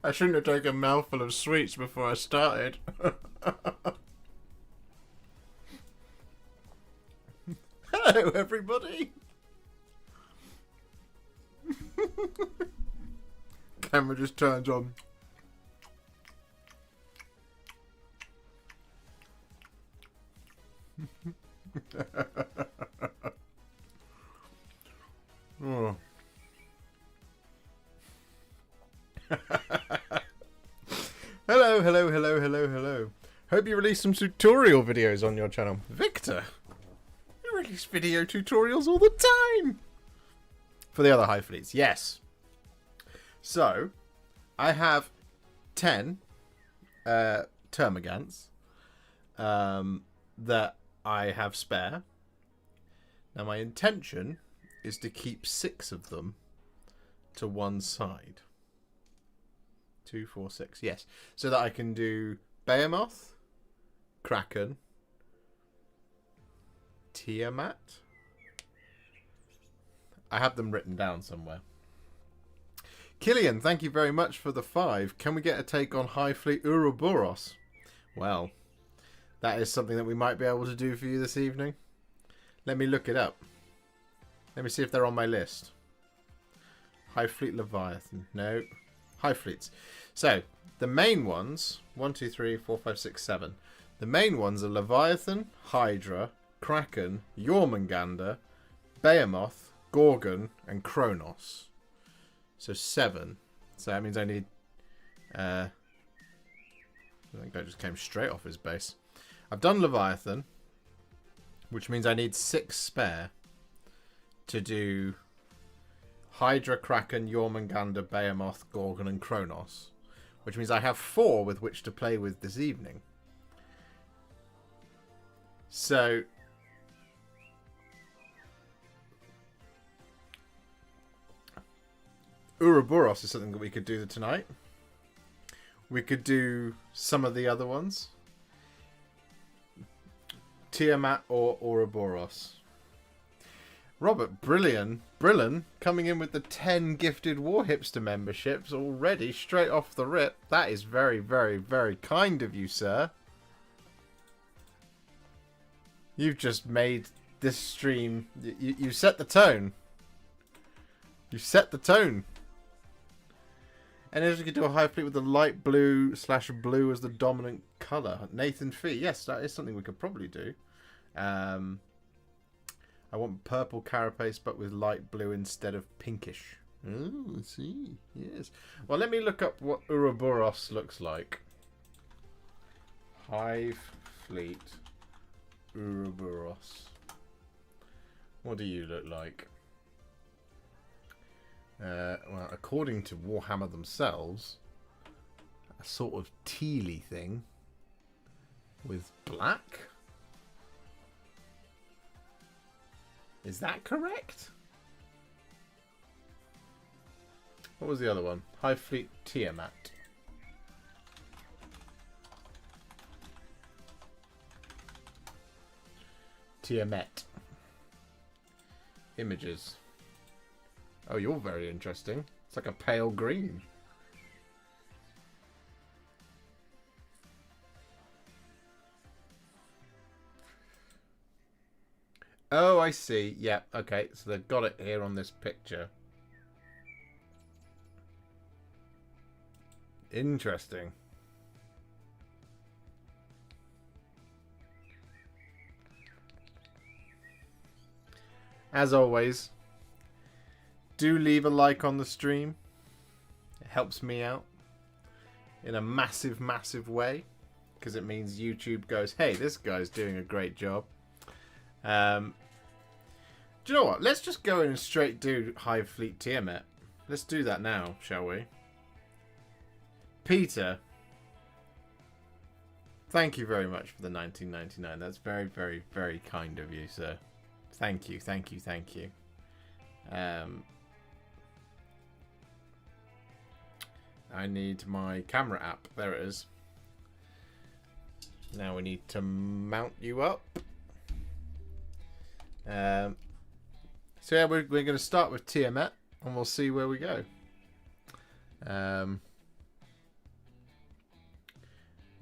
I shouldn't have taken a mouthful of sweets before I started. Hello, everybody. Camera just turns on. Oh. Hello, hello, hello, hello, hello. Hope you release some tutorial videos on your channel. Victor, you release video tutorials all the time. For the other Hive Fleets, yes. So, I have 10 Termagants that I have spare. Now, my intention is to keep 6 of them to one side. 2, 4, 6, yes. So that I can do Behemoth, Kraken, Tiamat. I have them written down somewhere. Killian, thank you very much for the 5. Can we get a take on Hive Fleet Ouroboros? Well, that is something that we might be able to do for you this evening. Let me look it up. Let me see if they're on my list. Hive Fleet Leviathan. No. Hive Fleets. So, the main ones, 1, 2, 3, 4, 5, 6, 7. The main ones are Leviathan, Hydra, Kraken, Jormungandr, Behemoth, Gorgon, and Kronos. So 7. So that means I need... I think that just came straight off his base. I've done Leviathan, which means I need 6 spare to do Hydra, Kraken, Jormungandr, Behemoth, Gorgon, and Kronos. Which means I have 4 with which to play with this evening. So... Ouroboros is something that we could do tonight. We could do some of the other ones. Tiamat or Ouroboros. Robert Brillian coming in with the 10 gifted Warhipster memberships already straight off the rip. That is very, very, very kind of you, sir. You've just made this stream... You set the tone. You set the tone. And as you can do a Hive Fleet with the light blue / blue as the dominant colour. Nathan Fee. Yes, that is something we could probably do. I want purple carapace but with light blue instead of pinkish. Oh, I see. Yes. Well, let me look up what Ouroboros looks like. Hive Fleet Ouroboros. What do you look like? Well, according to Warhammer themselves, a sort of tealy thing with black. Is that correct? What was the other one? Hive Fleet Tiamat. Tiamet. Images. Oh, you're very interesting. It's like a pale green. Oh, I see. Yeah, okay. So they've got it here on this picture. Interesting. As always, do leave a like on the stream. It helps me out in a massive, massive way. Because it means YouTube goes, hey, this guy's doing a great job. Do you know what? Let's just go in and straight do Hive Fleet Tiamat. Let's do that now, shall we? Peter, thank you very much for the 19.99. That's very, very, very kind of you, sir. Thank you, thank you, thank you. I need my camera app. There it is. Now we need to mount you up. So yeah, we're going to start with Tiamat, and we'll see where we go.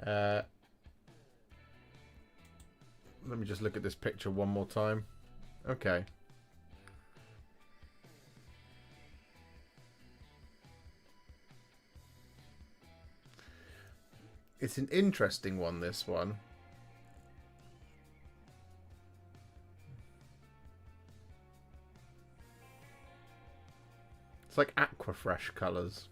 Let me just look at this picture one more time. Okay. It's an interesting one, this one. It's like aquafresh colours.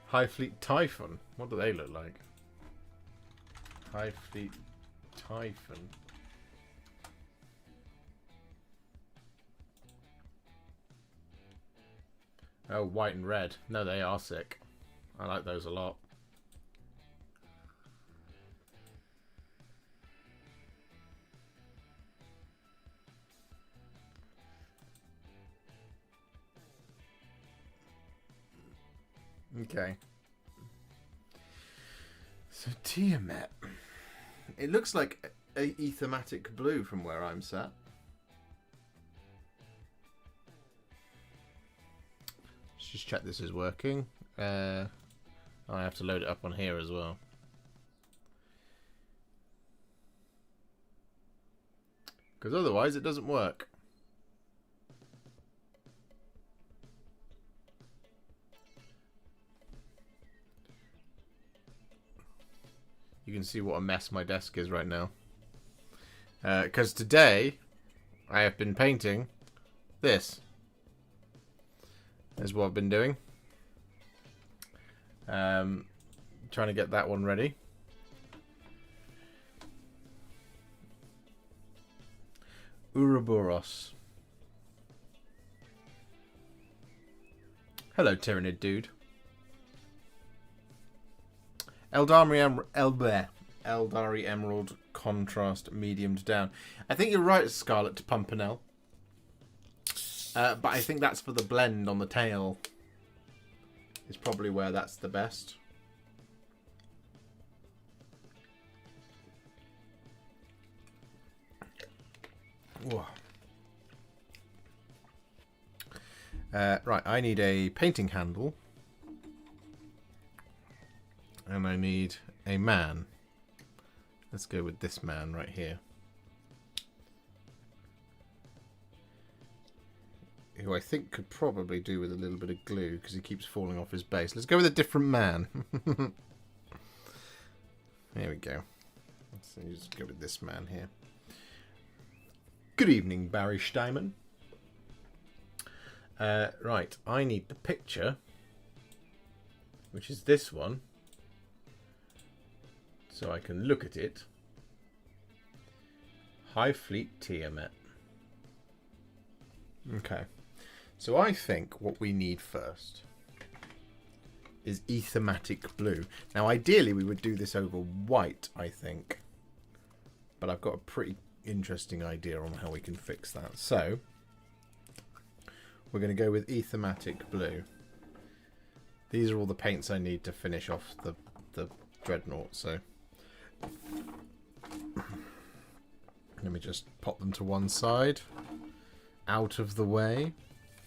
Hive Fleet Typhon. What do they look like? Hive Fleet Typhon. Oh, white and red. No, they are sick. I like those a lot. Okay. So Tiamat. It looks like a ethematic blue from where I'm sat. Let's just check this is working. I have to load it up on here as well. Because otherwise it doesn't work. You can see what a mess my desk is right now. Because today, I have been painting this. Is what I've been doing. Trying to get that one ready. Ouroboros. Hello, Tyrannid dude. Eldari Emerald contrast mediumed down. I think you're right, Scarlet Pimpernel. But I think that's for the blend on the tail. Is probably where that's the best. Right, I need a painting handle. And I need a man. Let's go with this man right here. Who I think could probably do with a little bit of glue because he keeps falling off his base. Let's go with a different man. There we go. Let's just go with this man here. Good evening, Barry Steinman. Right, I need the picture, which is this one. So I can look at it. Hive Fleet Tiamat. Okay. So I think what we need first is ethematic blue. Now ideally we would do this over white, I think. But I've got a pretty interesting idea on how we can fix that. So we're going to go with ethematic blue. These are all the paints I need to finish off the dreadnought, so let me just pop them to one side. Out of the way.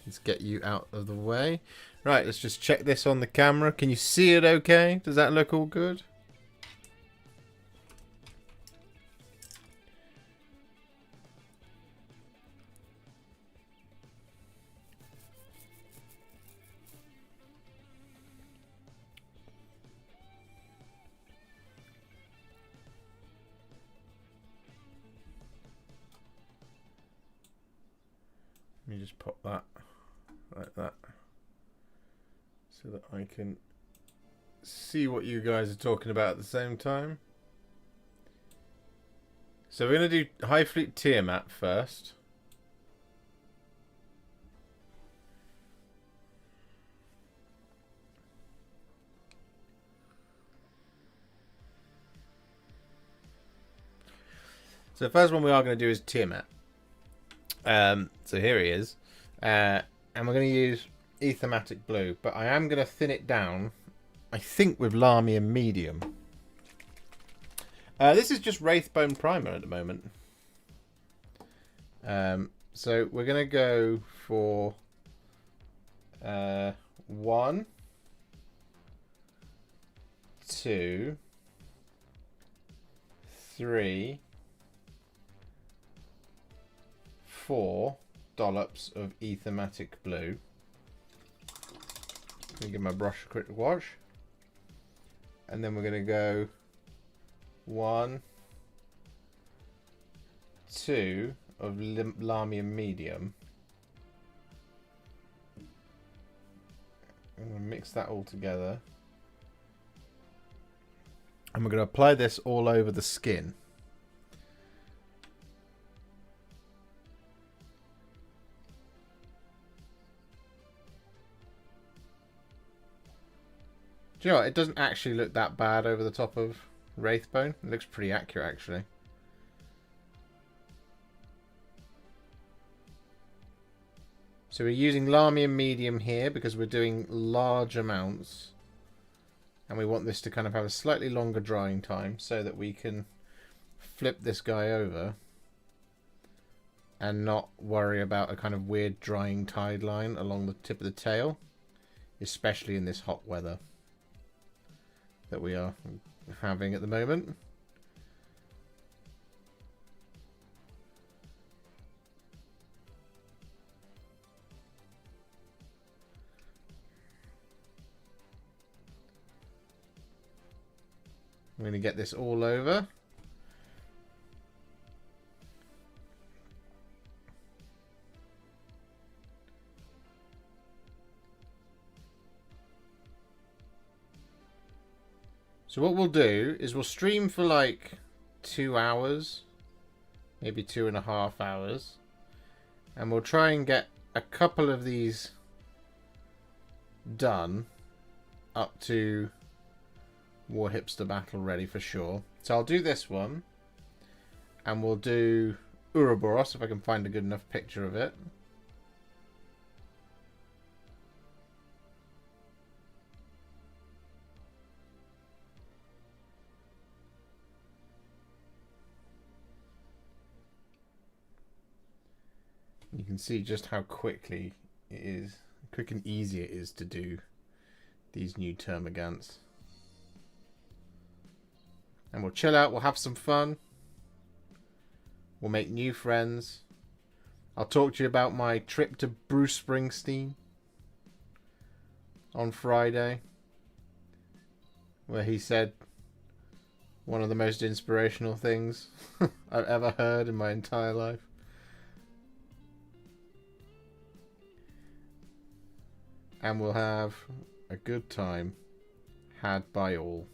Let's get you out of the way. Right, let's just check this on the camera. Can you see it okay? Does that look all good? Let me just pop that like that so that I can see what you guys are talking about at the same time. So we're going to do Hive Fleet Tiamat first. So the first one we are going to do is Tiamat. So here he is. And we're going to use ethematic blue, but I am going to thin it down, I think, with Lamia medium. This is just Wraithbone primer at the moment. So we're going to go for 1, 2, 3, 4 dollops of ethematic blue. Let me give my brush a quick wash. And then we're going to go 1, 2 of Lamium medium. I'm going to mix that all together. And we're going to apply this all over the skin. Do you know what? It doesn't actually look that bad over the top of Wraithbone. It looks pretty accurate, actually. So we're using Lamium medium here because we're doing large amounts. And we want this to kind of have a slightly longer drying time so that we can flip this guy over and not worry about a kind of weird drying tide line along the tip of the tail, especially in this hot weather that we are having at the moment. I'm going to get this all over. So what we'll do is we'll stream for like 2 hours, maybe 2.5 hours, and we'll try and get a couple of these done up to Warhipster battle ready for sure. So I'll do this one, and we'll do Ouroboros if I can find a good enough picture of it. You can see just how quick and easy it is to do these new Termagants. And we'll chill out, we'll have some fun. We'll make new friends. I'll talk to you about my trip to Bruce Springsteen on Friday, where he said one of the most inspirational things I've ever heard in my entire life. And we'll have a good time had by all.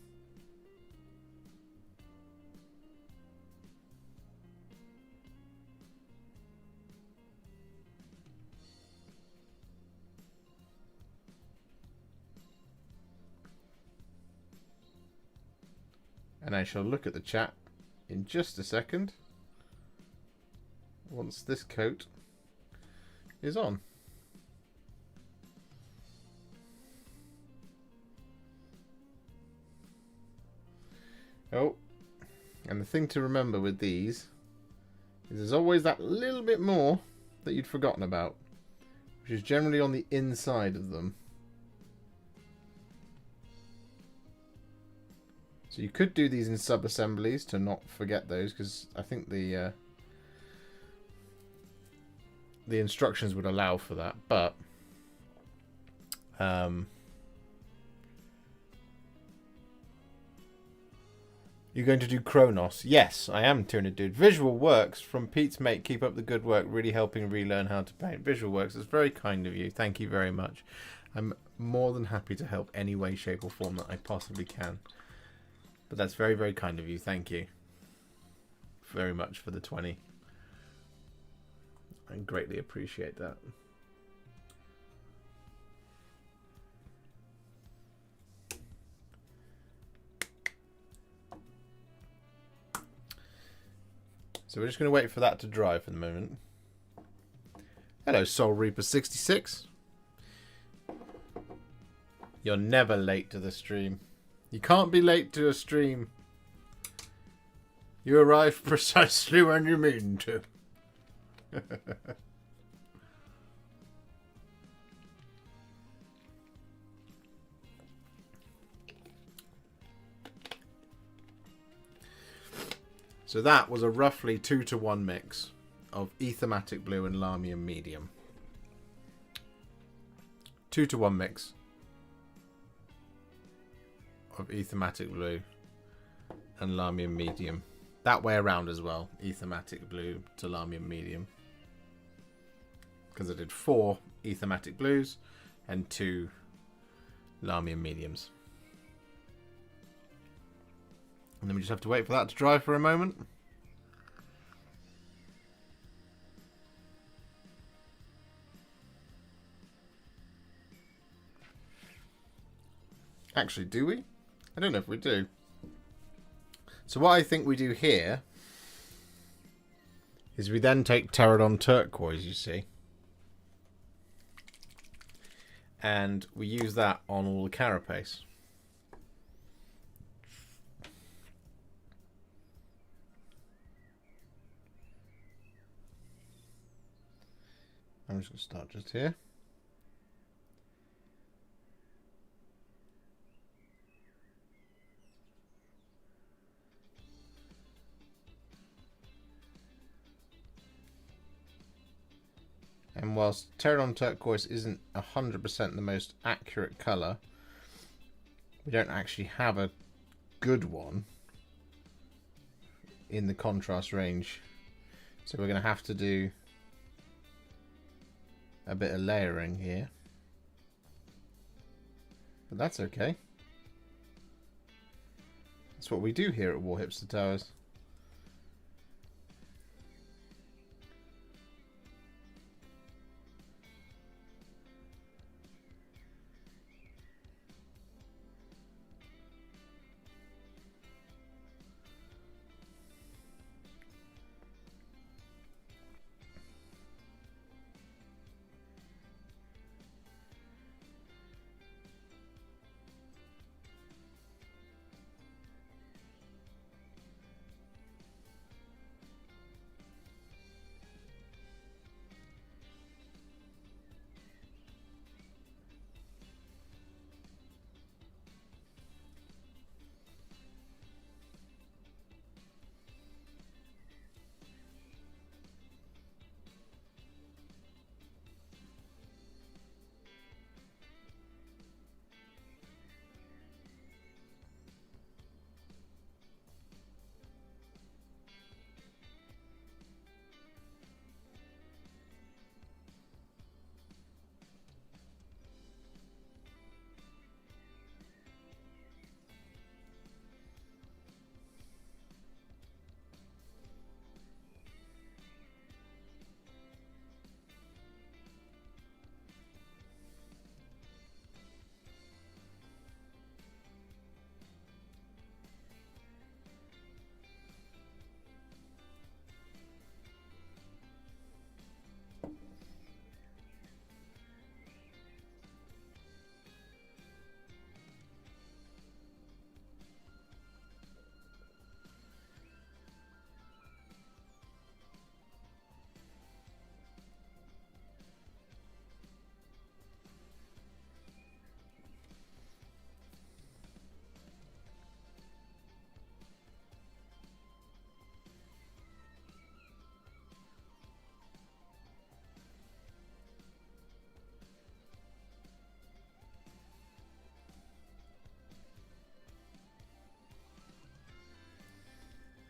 And I shall look at the chat in just a second once this coat is on. Oh, and the thing to remember with these is there's always that little bit more that you'd forgotten about, which is generally on the inside of them. So you could do these in sub-assemblies to not forget those, because I think the instructions would allow for that, but you're going to do Kronos. Yes, I am doing it, dude. Visual Works from Pete's mate. Keep up the good work. Really helping relearn how to paint. Visual Works is very kind of you. Thank you very much. I'm more than happy to help any way, shape or form that I possibly can. But that's very, very kind of you. Thank you very much for the 20. I greatly appreciate that. So we're just going to wait for that to dry for the moment. Hello, Soul Reaper 66. You're never late to the stream. You can't be late to a stream. You arrive precisely when you mean to. So that was a roughly 2-to-1 mix of Aethermatic Blue and Lamium Medium. 2-to-1 mix of Aethermatic Blue and Lamium Medium. That way around as well. Aethermatic Blue to Lamium Medium. Because I did 4 Aethermatic Blues and 2 Lamium Mediums. And then we just have to wait for that to dry for a moment. Actually, do we? I don't know if we do. So what I think we do here is we then take Pterodon Turquoise, you see. And we use that on all the carapace. I'm just going to start just here. And whilst Pterodon Turquoise isn't 100% the most accurate colour, we don't actually have a good one in the contrast range. So we're going to have to do a bit of layering here. But that's okay. That's what we do here at Warhipster Towers.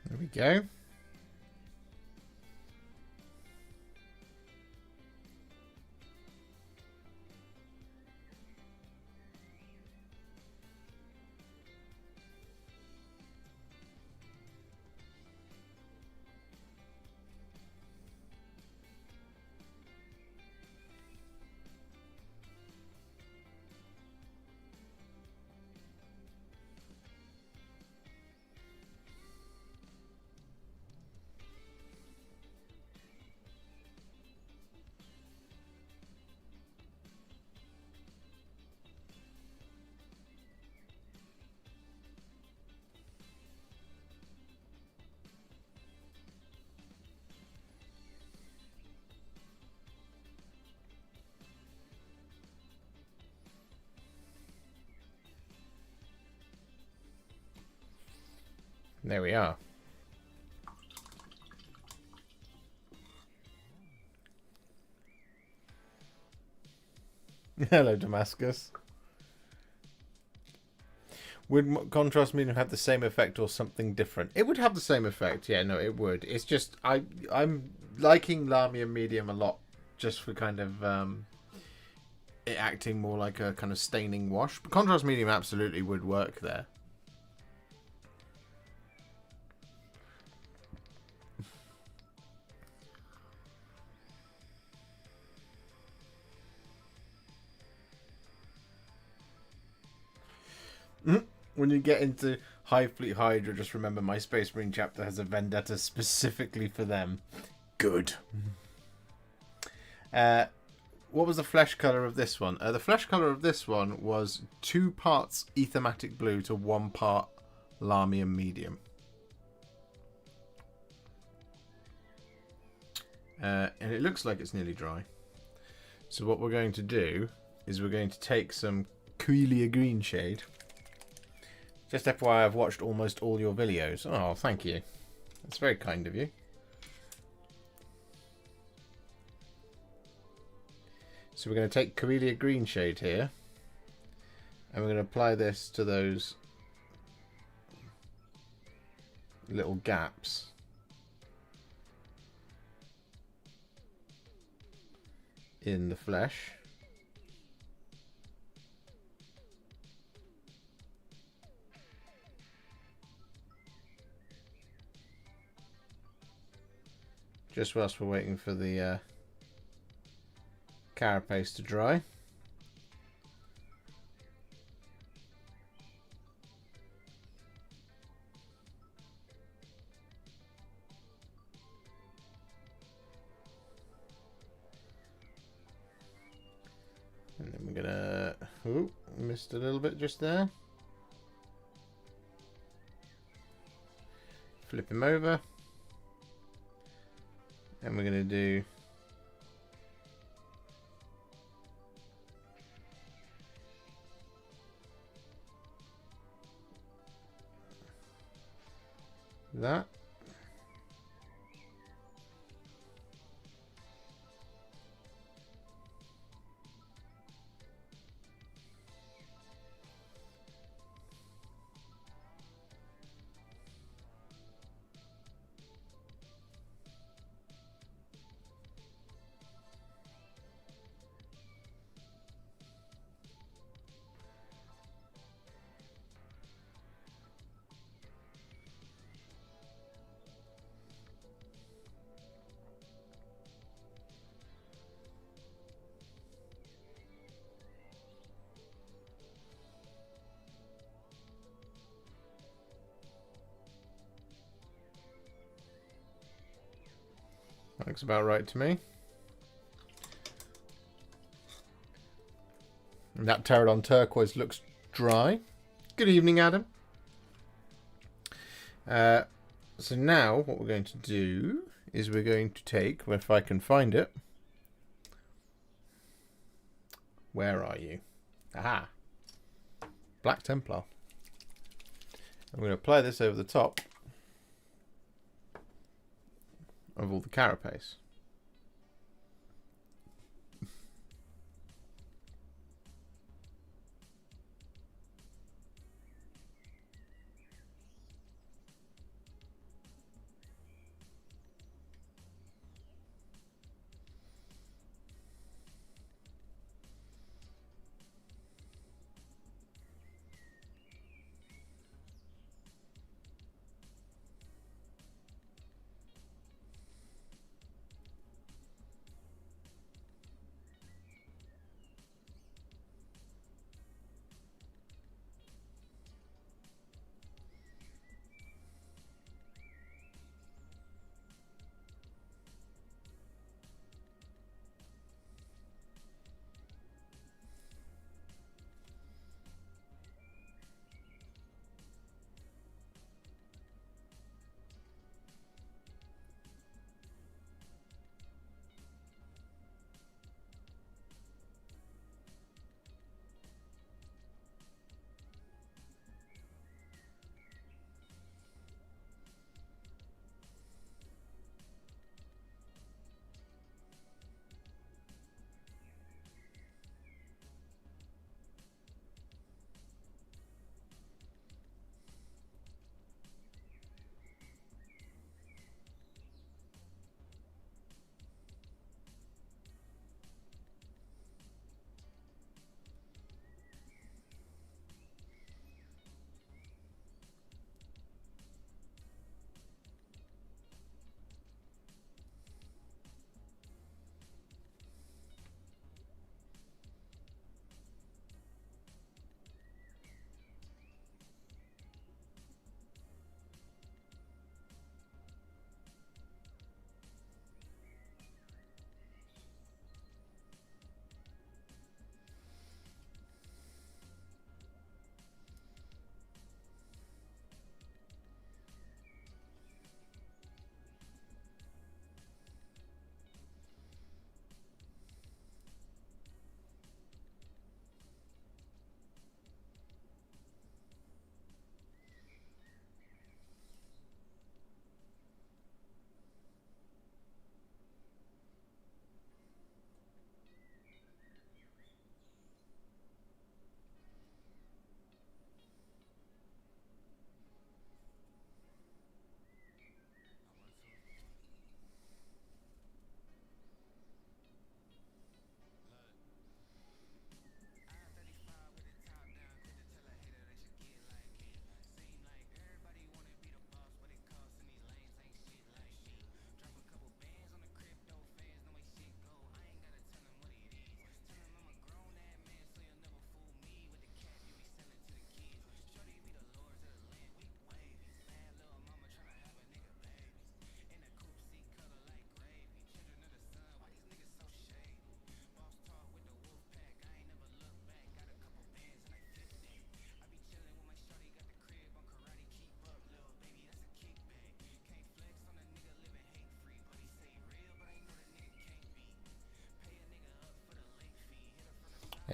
There we go. There we are. Hello, Damascus. Would contrast medium have the same effect or something different? It would have the same effect. Yeah, no, it would. It's just I'm liking Lamia medium a lot, just for kind of it acting more like a kind of staining wash. But contrast medium absolutely would work there. When you get into Hive Fleet Hydra, just remember my Space Marine chapter has a vendetta specifically for them. Good. What was the flesh colour of this one? The flesh colour of this one was 2 parts Aethermatic Blue to 1 part Lamium Medium. And it looks like it's nearly dry. So what we're going to do is we're going to take some Quelia Green Shade. Just FYI, I've watched almost all your videos. Oh, thank you. That's very kind of you. So we're going to take Quelia Green Shade here. And we're going to apply this to those little gaps. In the flesh. Just whilst we're waiting for the carapace to dry. And then we're gonna... Ooh, missed a little bit just there. Flip him over. And we're going to do that. Looks about right to me. And that Pterodon turquoise looks dry. Good evening, Adam. So now what we're going to do is we're going to take, if I can find it. Where are you? Aha. Black Templar. I'm going to apply this over the top of all the carapace.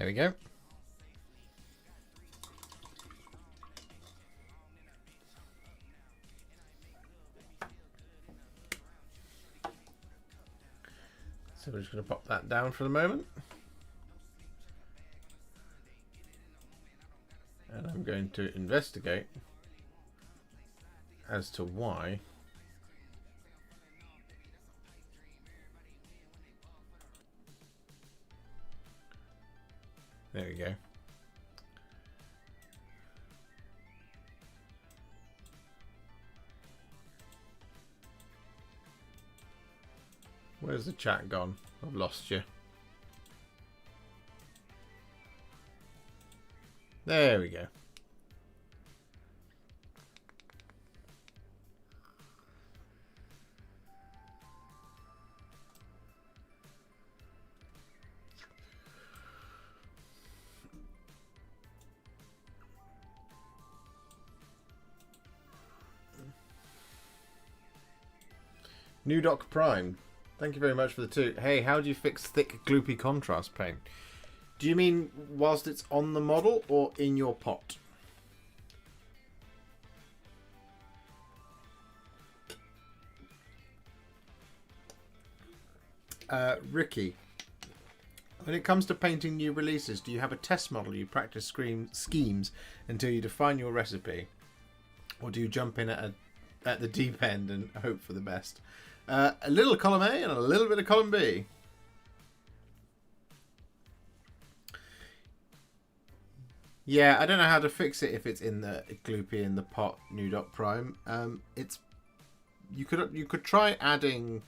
There we go. So we're just going to pop that down for the moment. And I'm going to investigate as to why there we go. Where's the chat gone? I've lost you. There we go. New Doc Prime. Thank you very much for the 2. Hey, how do you fix thick, gloopy contrast paint? Do you mean whilst it's on the model or in your pot? Ricky, when it comes to painting new releases, do you have a test model you practice schemes until you define your recipe? Or do you jump in at the deep end and hope for the best? A little column A and a little bit of column B. Yeah, I don't know how to fix it if it's in the gloopy in the pot. New Dot Prime. It's you could try adding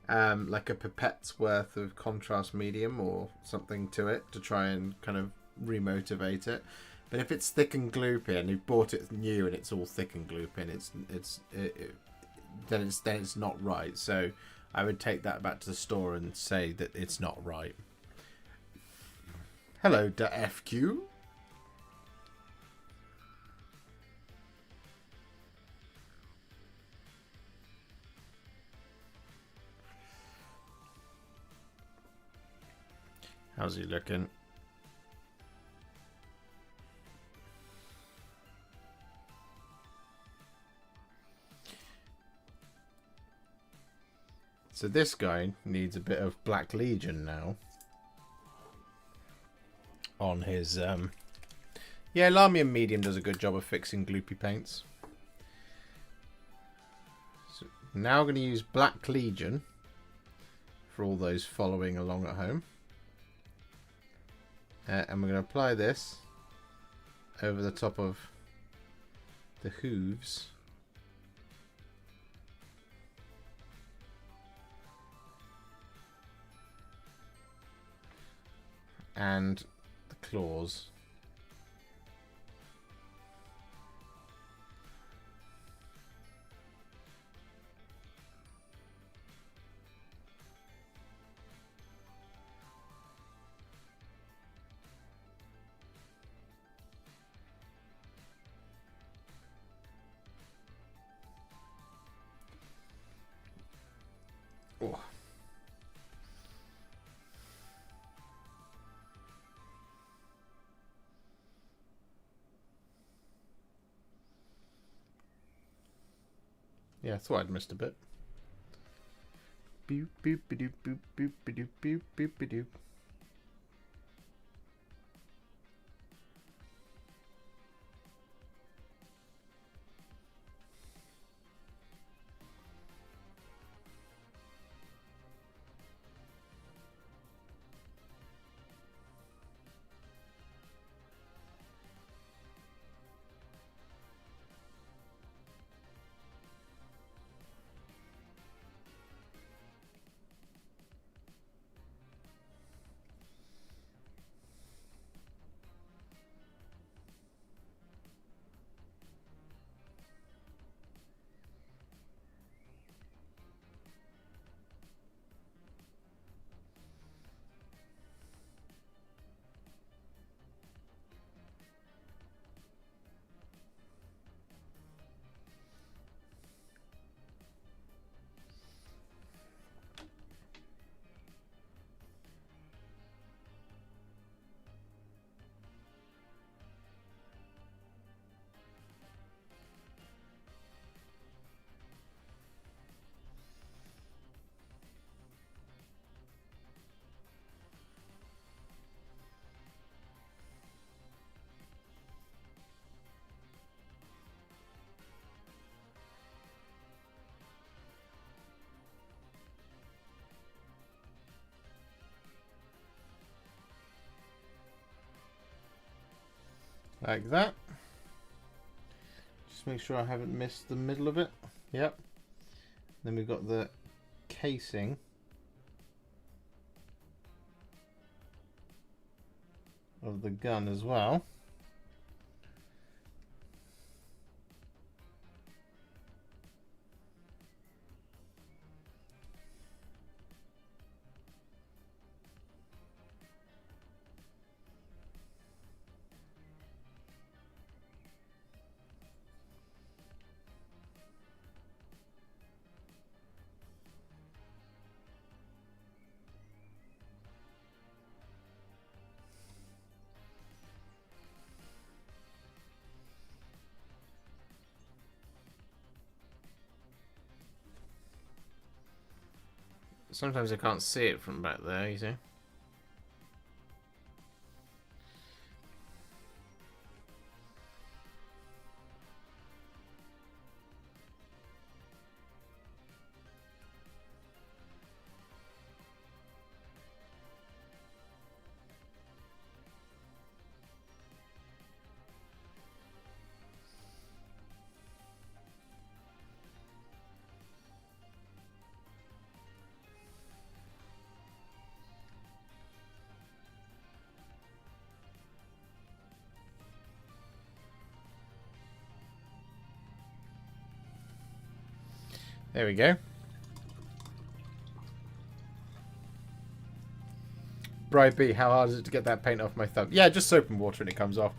like a pipette's worth of contrast medium or something to it to try and kind of remotivate it. But if it's thick and gloopy and you've bought it new and it's all thick and gloopy, and then it's not right. So I would take that back to the store and say that it's not right. Hello, FQ. How's he looking? So this guy needs a bit of Black Legion now on his yeah, Lamium Medium does a good job of fixing gloopy paints. So now I'm going to use Black Legion for all those following along at home. And we're going to apply this over the top of the hooves. And the claws. Oh. Yeah, I thought I'd missed a bit. Boop boop doop boop boop doop boop boop doop. Like that. Just make sure I haven't missed the middle of it. Yep. Then we've got the casing. Of the gun as well. Sometimes I can't see it from back there, you see. There we go. Bright B, how hard is it to get that paint off my thumb? Yeah, just soap and water and it comes off.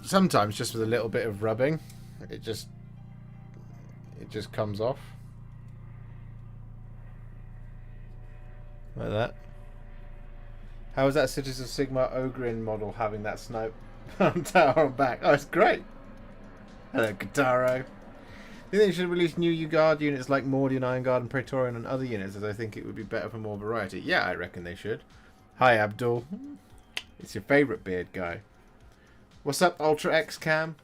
Sometimes just with a little bit of rubbing, it just comes off. Like that. How is that Cities of Sigmar Ogrin model having that snipe tower on back? Oh, it's great. Hello, Kataro. Do you think they should release new Guard units like Mordian, Iron Guard, and Praetorian and other units, as I think it would be better for more variety? Yeah, I reckon they should. Hi, Abdul. It's your favourite beard guy. What's up, Ultra X Cam?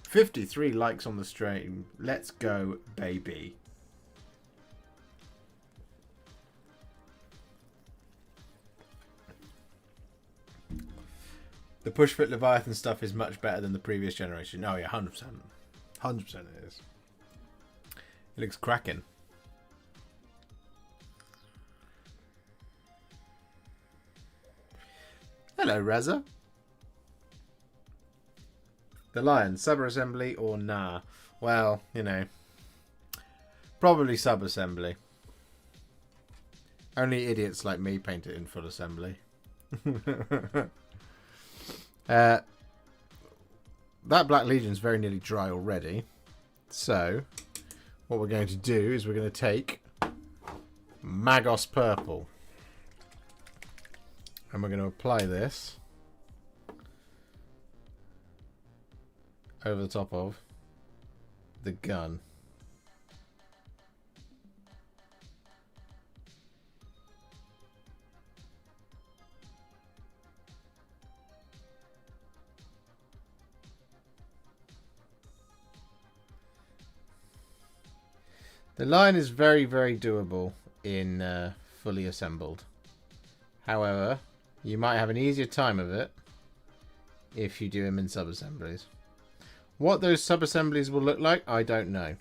53 likes on the stream. Let's go, baby. The push-fit Leviathan stuff is much better than the previous generation. Oh yeah, 100%. 100% it is. It looks cracking. Hello, Reza. The Lion, sub-assembly or nah? Well, you know, probably sub-assembly. Only idiots like me paint it in full assembly. That Black Legion's very nearly dry already. So, what we're going to do is we're going to take Magos Purple. And we're going to apply this over the top of the gun. The line is very, very doable in fully assembled. However, you might have an easier time of it if you do them in sub-assemblies. What those sub-assemblies will look like, I don't know.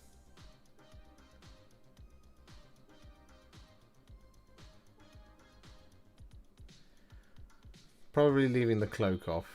Probably leaving the cloak off.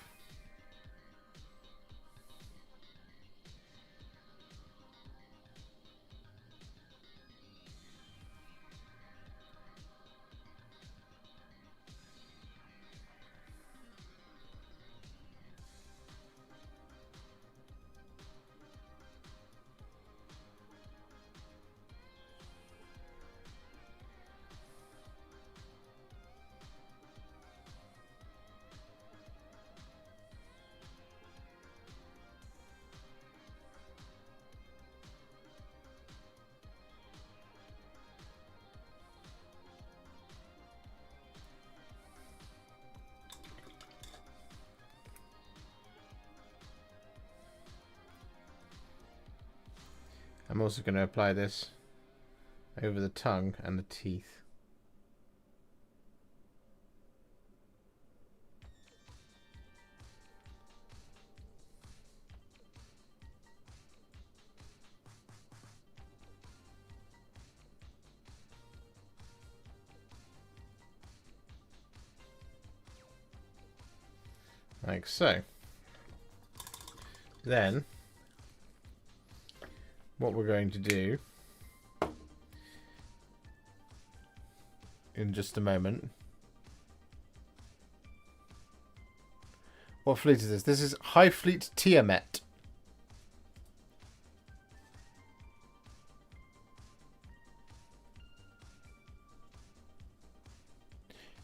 I'm also going to apply this over the tongue and the teeth. Like so. Then, what we're going to do in just a moment. What fleet is this? This is Hive Fleet Tiamet.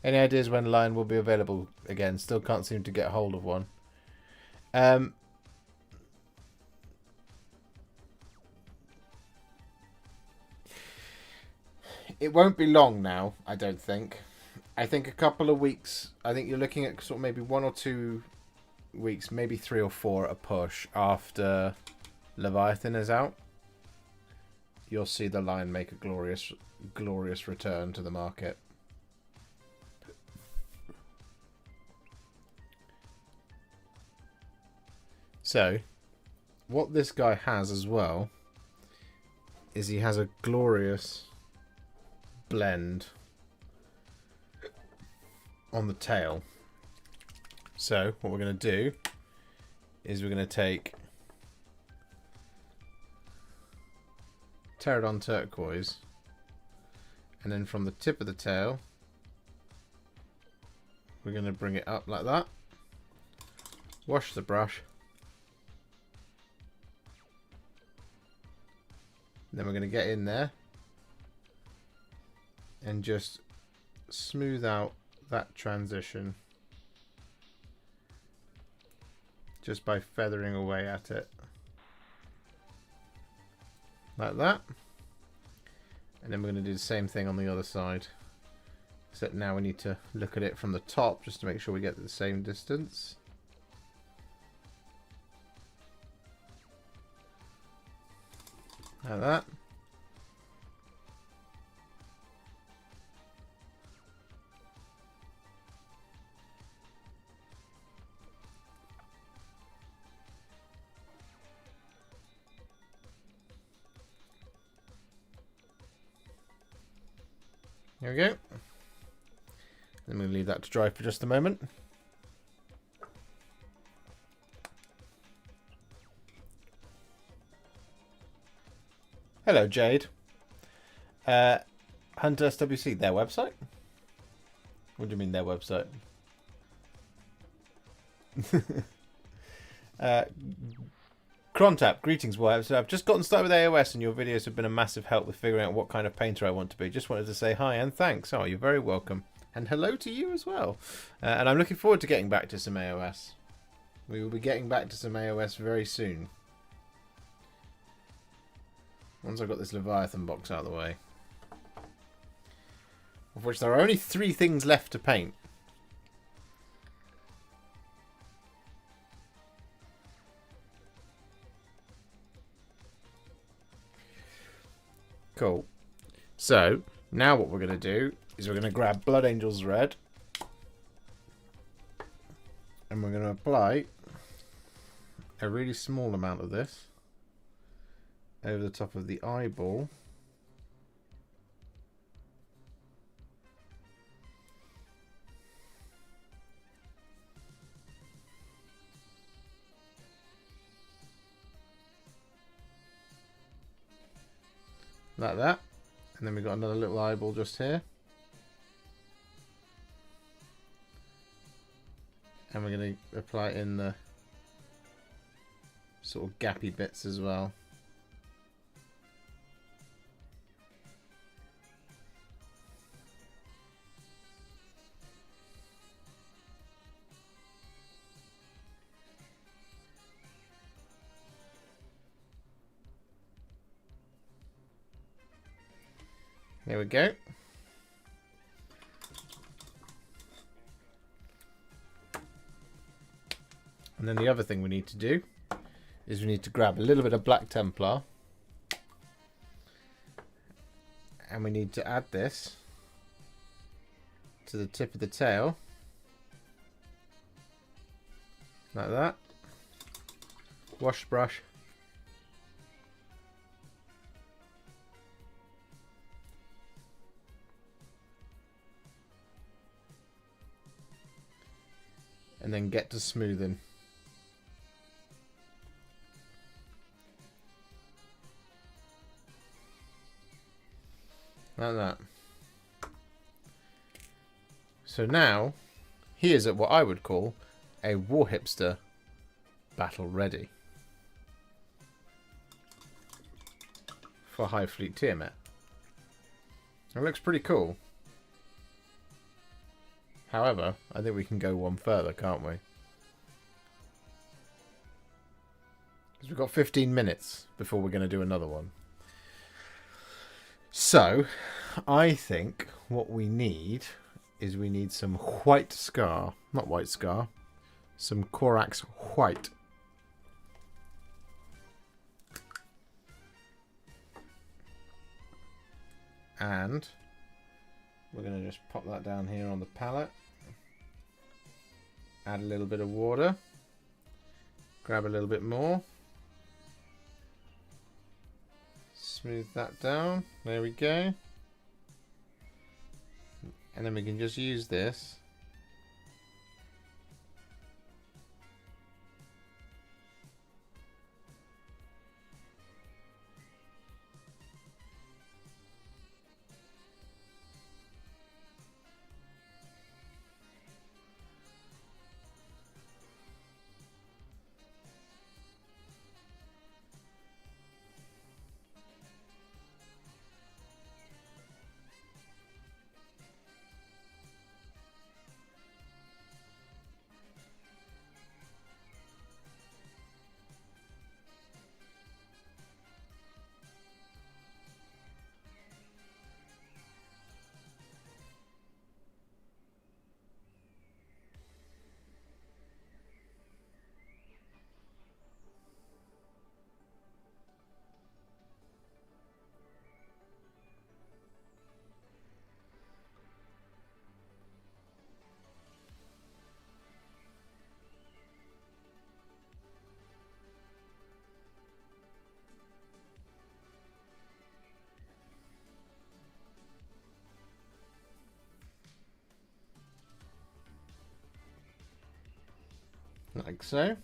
Any ideas when Lion will be available again? Still can't seem to get hold of one. It won't be long now, I don't think. I think a couple of weeks. I think you're looking at sort of maybe 1 or 2 weeks, maybe 3 or 4 at a push after Leviathan is out. You'll see the Lion make a glorious return to the market. So, what this guy has as well is he has a glorious blend on the tail. So what we're going to do is we're going to take Pterodon turquoise, and then from the tip of the tail we're going to bring it up like that, wash the brush, then we're going to get in there and just smooth out that transition just by feathering away at it like that. And then we're going to do the same thing on the other side, except now we need to look at it from the top just to make sure we get the same distance. Like that. There we go. Then we'll leave that to dry for just a moment. Hello, Jade. Hunter SWC, their website? What do you mean their website? Crontap, greetings, wives. I've just gotten started with AOS and your videos have been a massive help with figuring out what kind of painter I want to be. Just wanted to say hi and thanks. Oh, you're very welcome. And hello to you as well. And I'm looking forward to getting back to some AOS. We will be getting back to some AOS very soon. Once I've got this Leviathan box out of the way. Of which there are only 3 things left to paint. Cool. So, now what we're going to do is we're going to grab Blood Angel's Red. And we're going to apply a really small amount of this over the top of the eyeball. Like that. And then we've got another little eyeball just here. And we're going to apply it in the sort of gappy bits as well. There we go. And then the other thing we need to do is we need to grab a little bit of Black Templar. And we need to add this to the tip of the tail. Like that. Wash brush. and then get to smoothing. Like that. So now, he is at what I would call a Warhipster battle ready for Hive Fleet Tiamat. It looks pretty cool. However, I think we can go one further, can't we? Because we've got 15 minutes before we're going to do another one. So, I think what we need is we need some white scar. Not white scar. Some Corax white. And we're going to just pop that down here on the pallet. Add a little bit of water. Grab a little bit more. Smooth that down. There we go. And then we can just use this. Like so.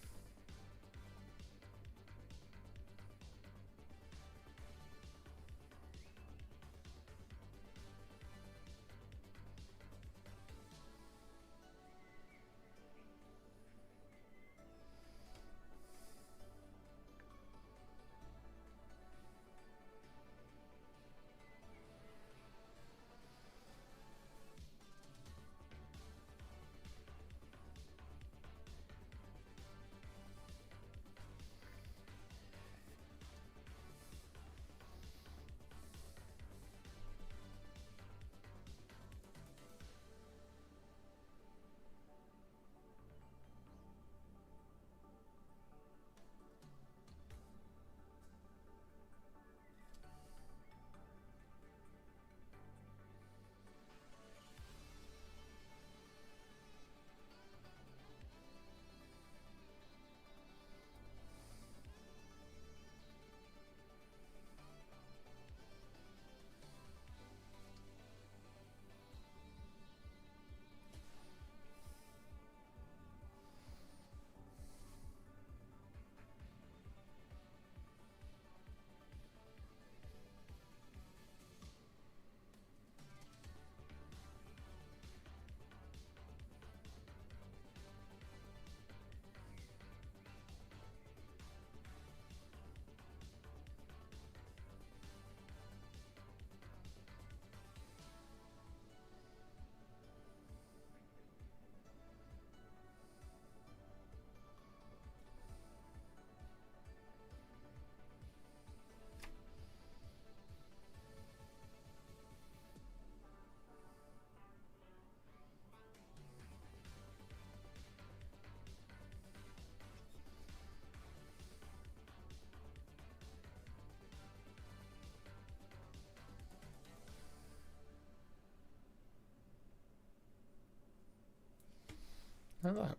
Like that.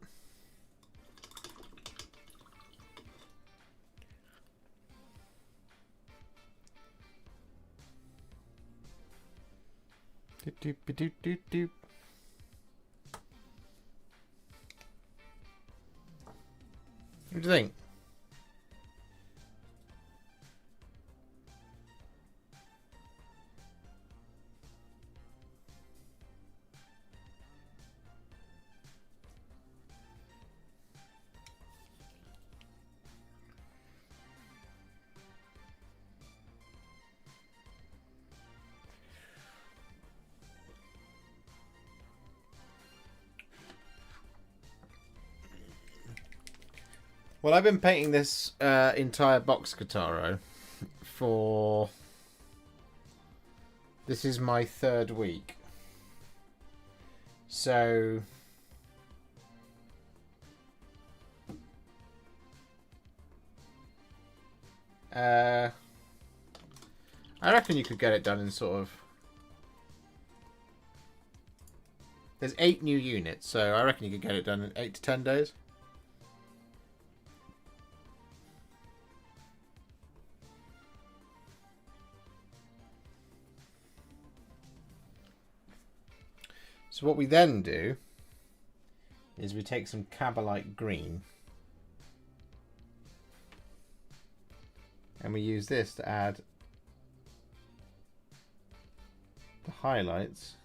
Doop, doop, doop, doop, doop. What do you think? Well, I've been painting this entire box, Kataro, for... This is my 3rd week. So... I reckon you could get it done in sort of... There's 8 new units, so I reckon you could get it done in 8 to 10 days. So what we then do is we take some Cabalite green and we use this to add the highlights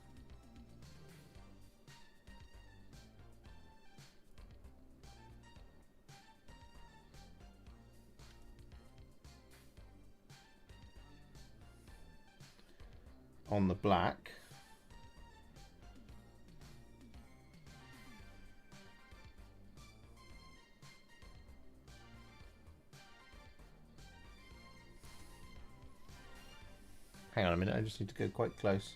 on the black. Hang on a minute, I just need to go quite close.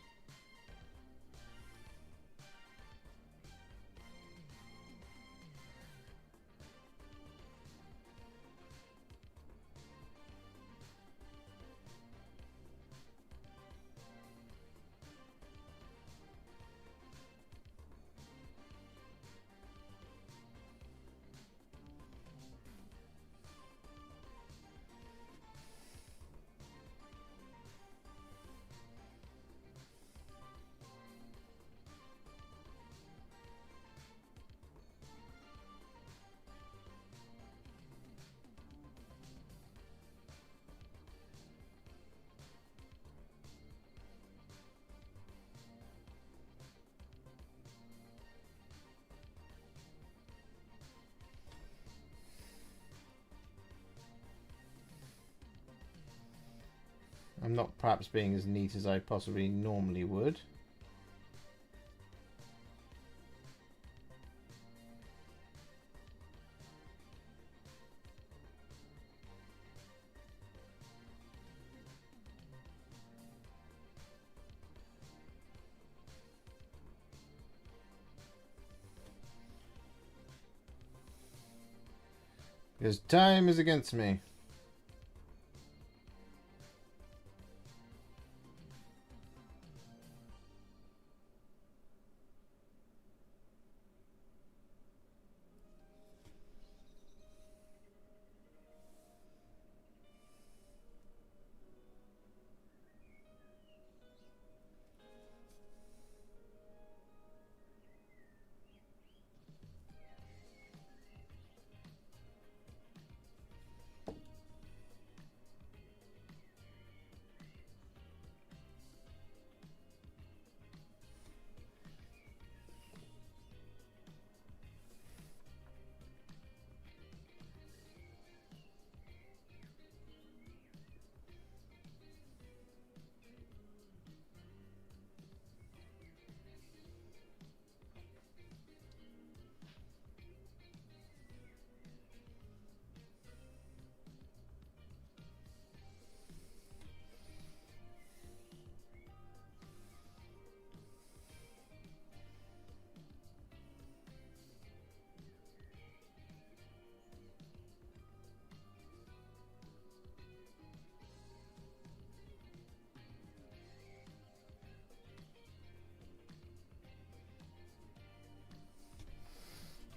I'm not perhaps being as neat as I possibly normally would. Because time is against me.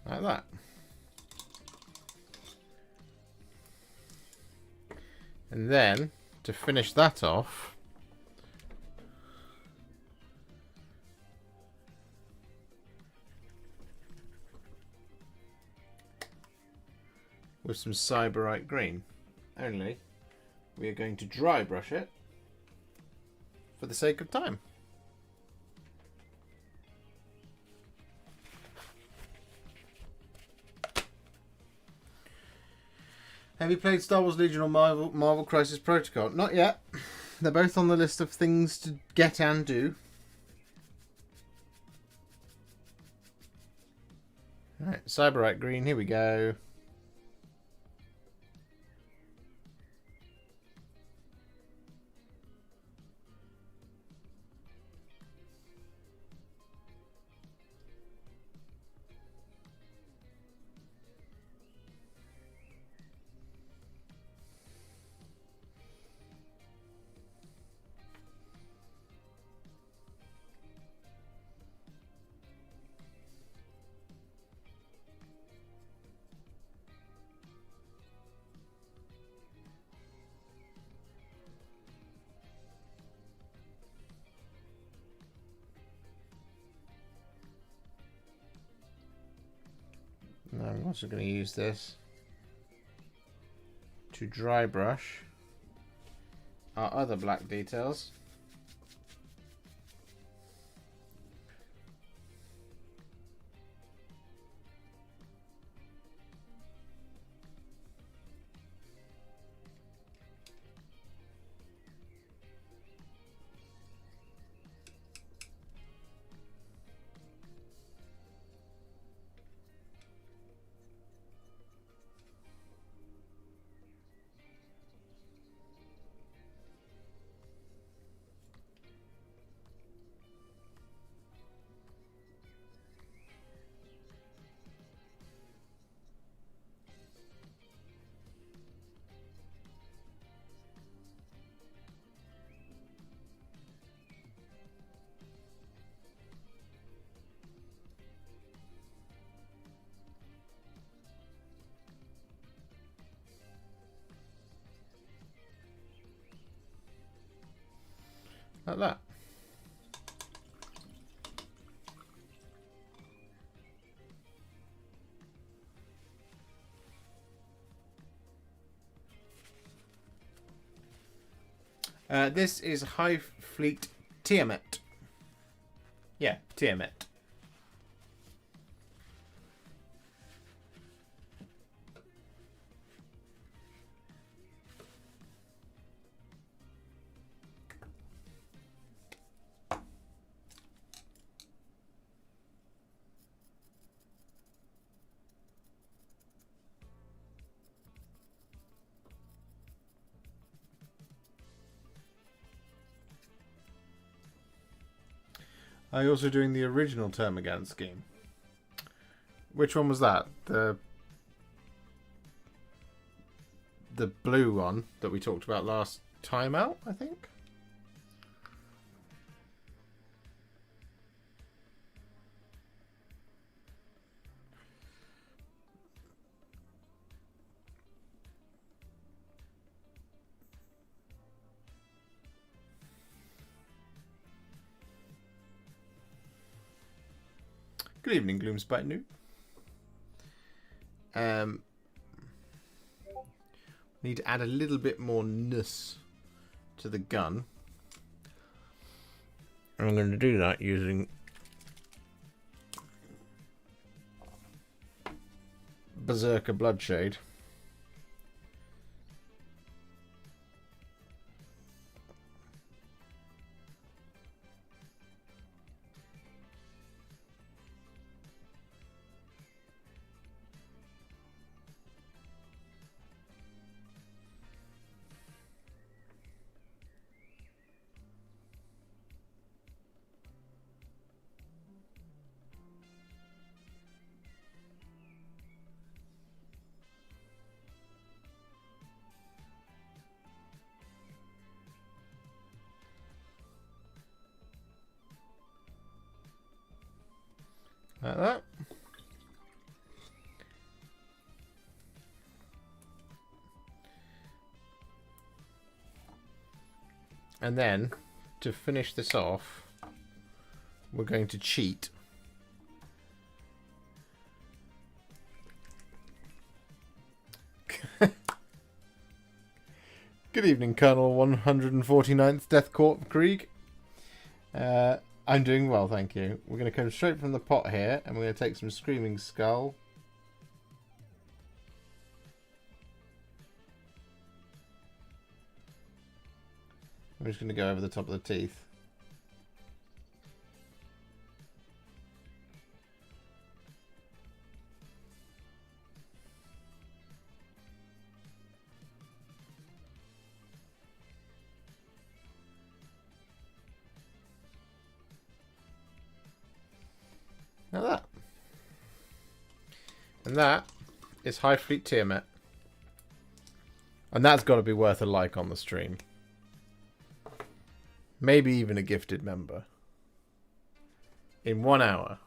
Like that. And then, to finish that off, with some Cyberite green. Only we are going to dry brush it for the sake of time. Have you played Star Wars Legion or Marvel Crisis Protocol? Not yet. They're both on the list of things to get and do. Alright, Cyberite green, here we go. Now I'm also going to use this to dry brush our other black details. Like that. This is Hive Fleet Tiamet. Yeah, Tiamet. Are you also doing the original Termagants scheme? Which one was that? The blue one that we talked about last time out, I think? Good evening, Gloomspite Noob. Need to add a little bit more ness to the gun. And I'm going to do that using Berserker Bloodshade. Like that. And then, to finish this off, we're going to cheat. Good evening, Colonel 149th Death Corp Krieg. I'm doing well, thank you. We're going to come straight from the pot here, and we're going to take some Screaming Skull. I'm just going to go over the top of the teeth. Now that. And that is Hive Fleet Tiamat. And that's got to be worth a like on the stream. Maybe even a gifted member. In 1 hour.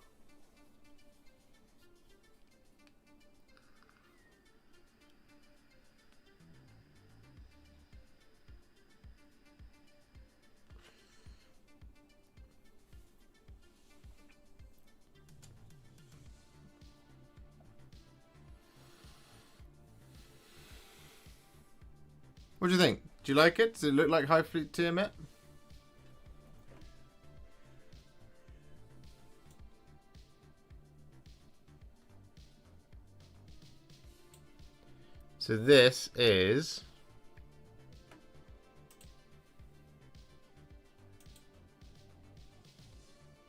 What do you think? Do you like it? Does it look like Hive Fleet Tiamat? So this is...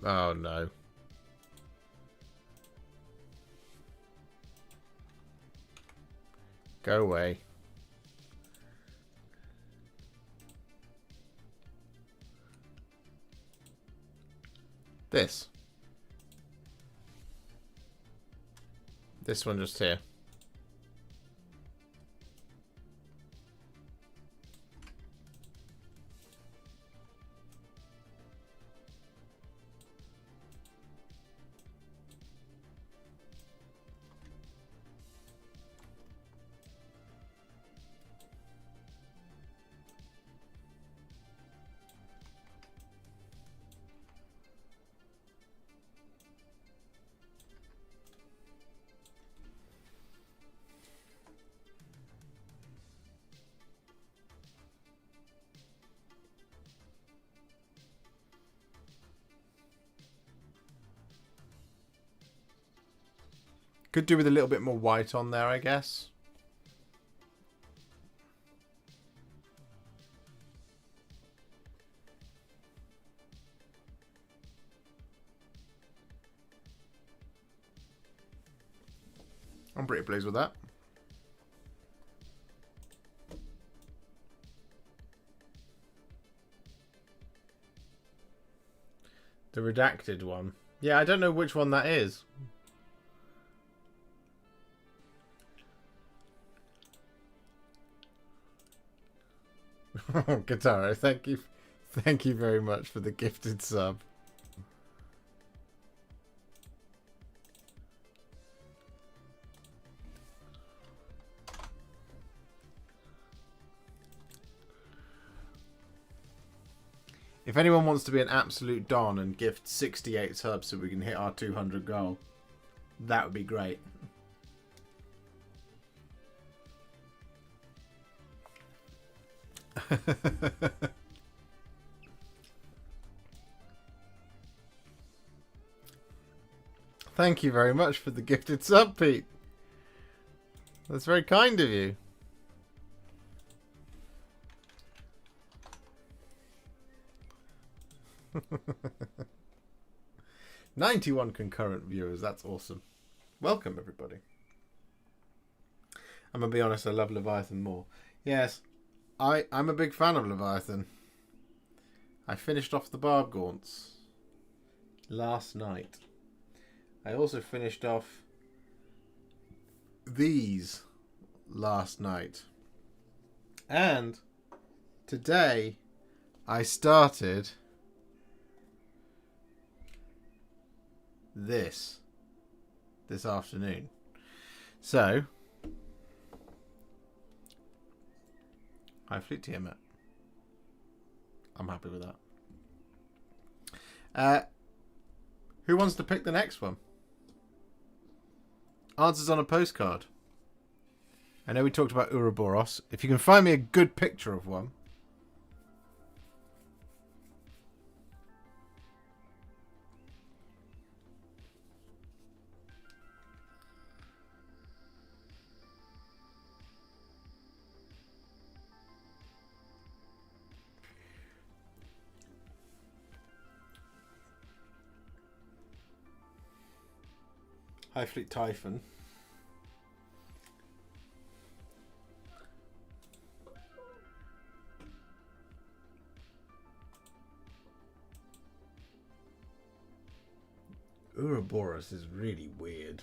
Oh no. Go away. This one just here. Could do with a little bit more white on there, I guess. I'm pretty pleased with that. The redacted one. Yeah, I don't know which one that is. Guitarra, thank you very much for the gifted sub. If anyone wants to be an absolute don and gift 68 subs so we can hit our 200 goal, that would be great. Thank you very much for the gifted sub, Pete. That's very kind of you. "91 concurrent viewers, that's awesome. Welcome, everybody. I'm going to be honest, I love Leviathan more. Yes, I'm a big fan of Leviathan. I finished off the Barb Gaunts last night. I also finished off these last night. And today I started this afternoon. So, Hive Fleet Tiamat. I'm happy with that. Who wants to pick the next one? Answers on a postcard. I know we talked about Ouroboros. If you can find me a good picture of one. Hive Fleet Typhon. Ouroboros is really weird.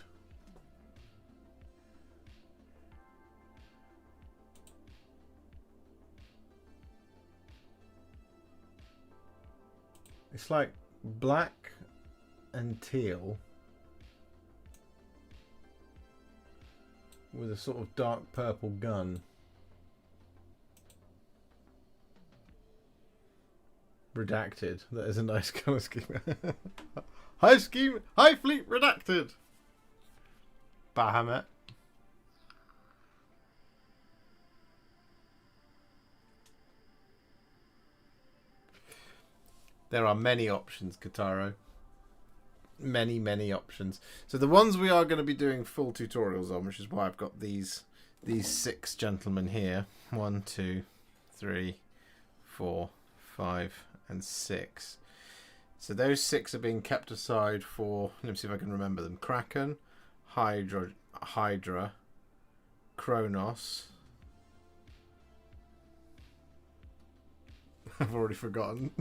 It's like black and teal with a sort of dark purple gun. Redacted. That is a nice colour scheme. Hive Fleet Redacted. Bahamut. There are many options, Kataro. Many options. So the ones we are going to be doing full tutorials on, which is why I've got these 6 gentlemen here. 1, 2, 3, 4, 5, and 6. So those 6 are being kept aside for, let me see if I can remember them. Kraken, Hydra, Kronos. I've already forgotten.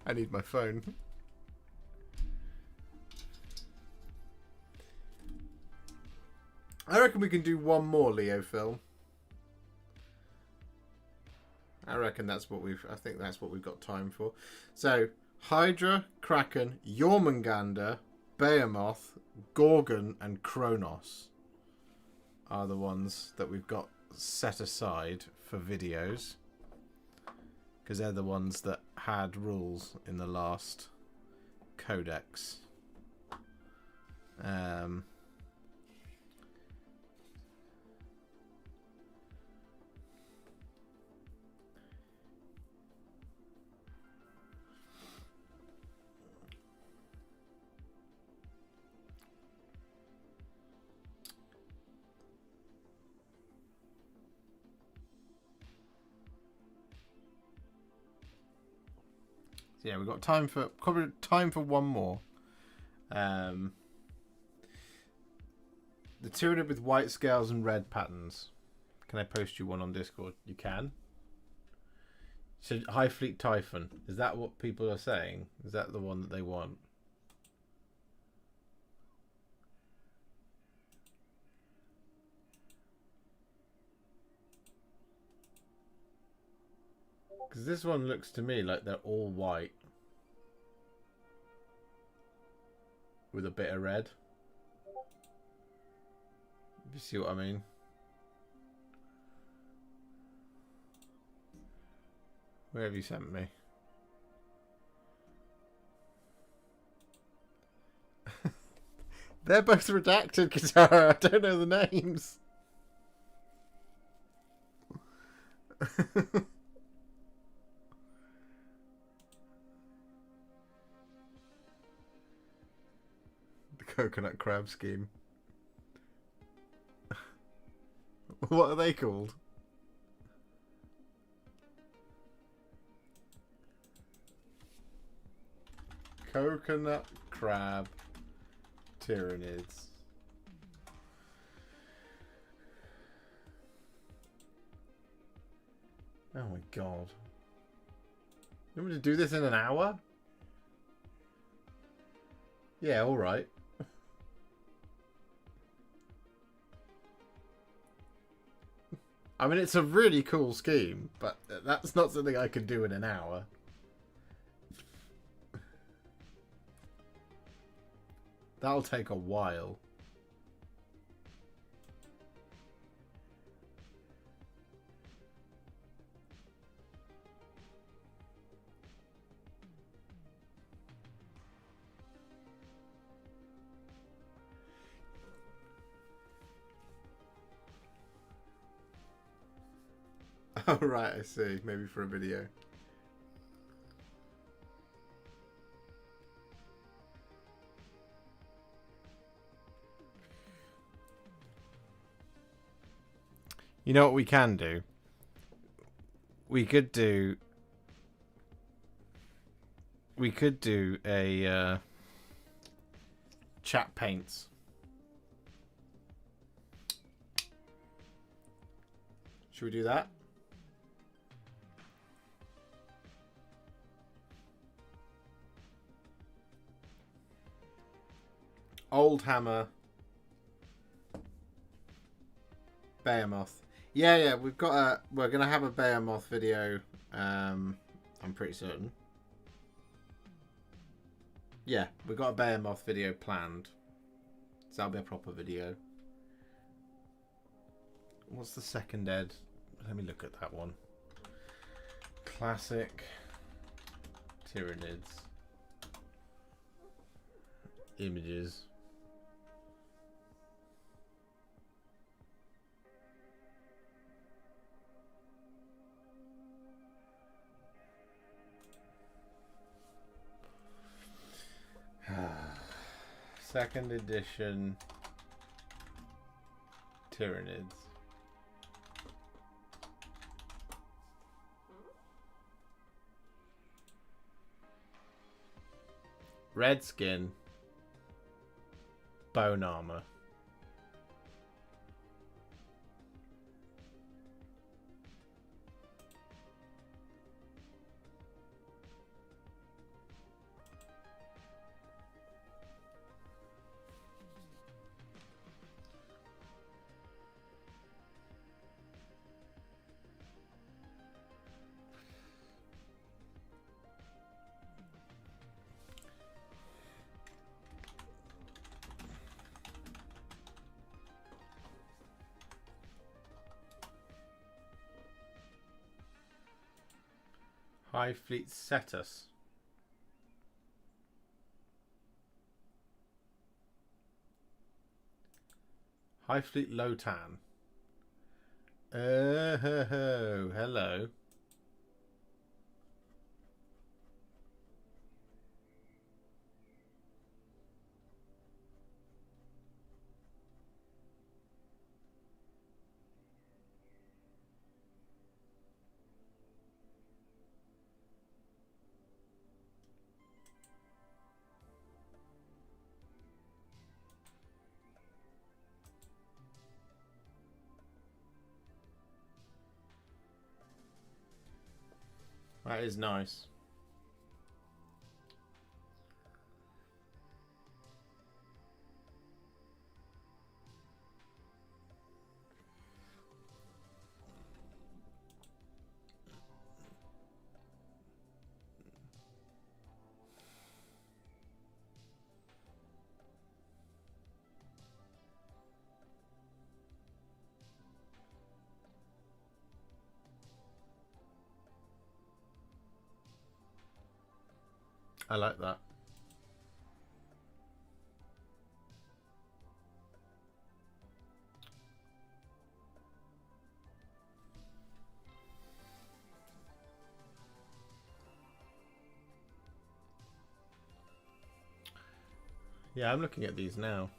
I need my phone. I reckon we can do one more Leo film. I reckon I think that's what we've got time for. So, Hydra, Kraken, Jormungandr, Behemoth, Gorgon, and Kronos are the ones that we've got set aside for videos. Because they're the ones that had rules in the last codex. Yeah, we've got probably time for one more. The Tyranid with white scales and red patterns. Can I post you one on Discord? You can. So Hive Fleet Typhon. Is that what people are saying? Is that the one that they want? Because this one looks to me like they're all white. With a bit of red. If you see what I mean. Where have you sent me? They're both redacted, Katara. I don't know the names. Coconut crab scheme. What are they called? Coconut crab Tyranids. Oh my god. You want me to do this in an hour? Yeah, alright. I mean, it's a really cool scheme, but that's not something I could do in an hour. That'll take a while. Oh, right, I see. Maybe for a video. You know what we can do? We could do a chat paints. Should we do that? Old hammer. Behemoth. Yeah, we've got a. We're gonna have a Behemoth video. I'm pretty certain. Yeah, we've got a Behemoth video planned, so that'll be a proper video. What's the second Ed? Let me look at that one. Classic Tyranids images. Second edition Tyranids. Red skin. Bone armor. Hive Fleet Schemes. Hive Fleet Lotan. Oh, hello. That is nice. I like that. Yeah, I'm looking at these now.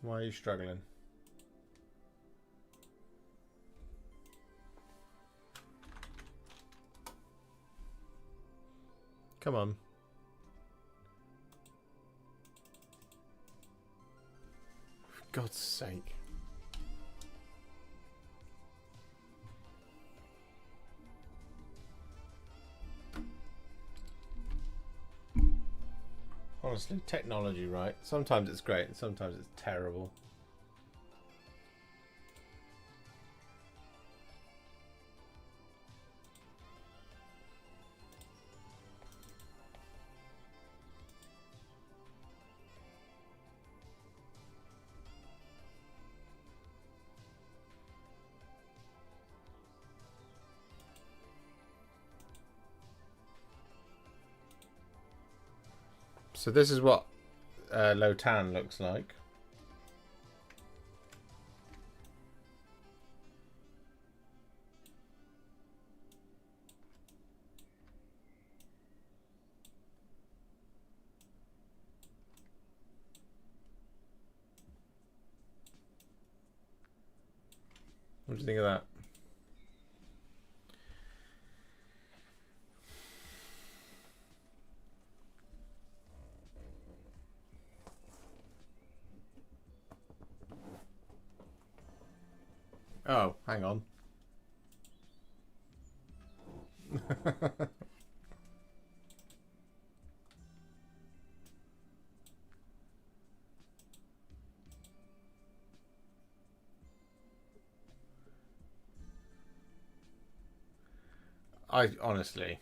Why are you struggling? Come on. For God's sake. Honestly, technology, right? Sometimes it's great and sometimes it's terrible. So this is what Lotan looks like. What do you think of that? Oh, hang on. I honestly.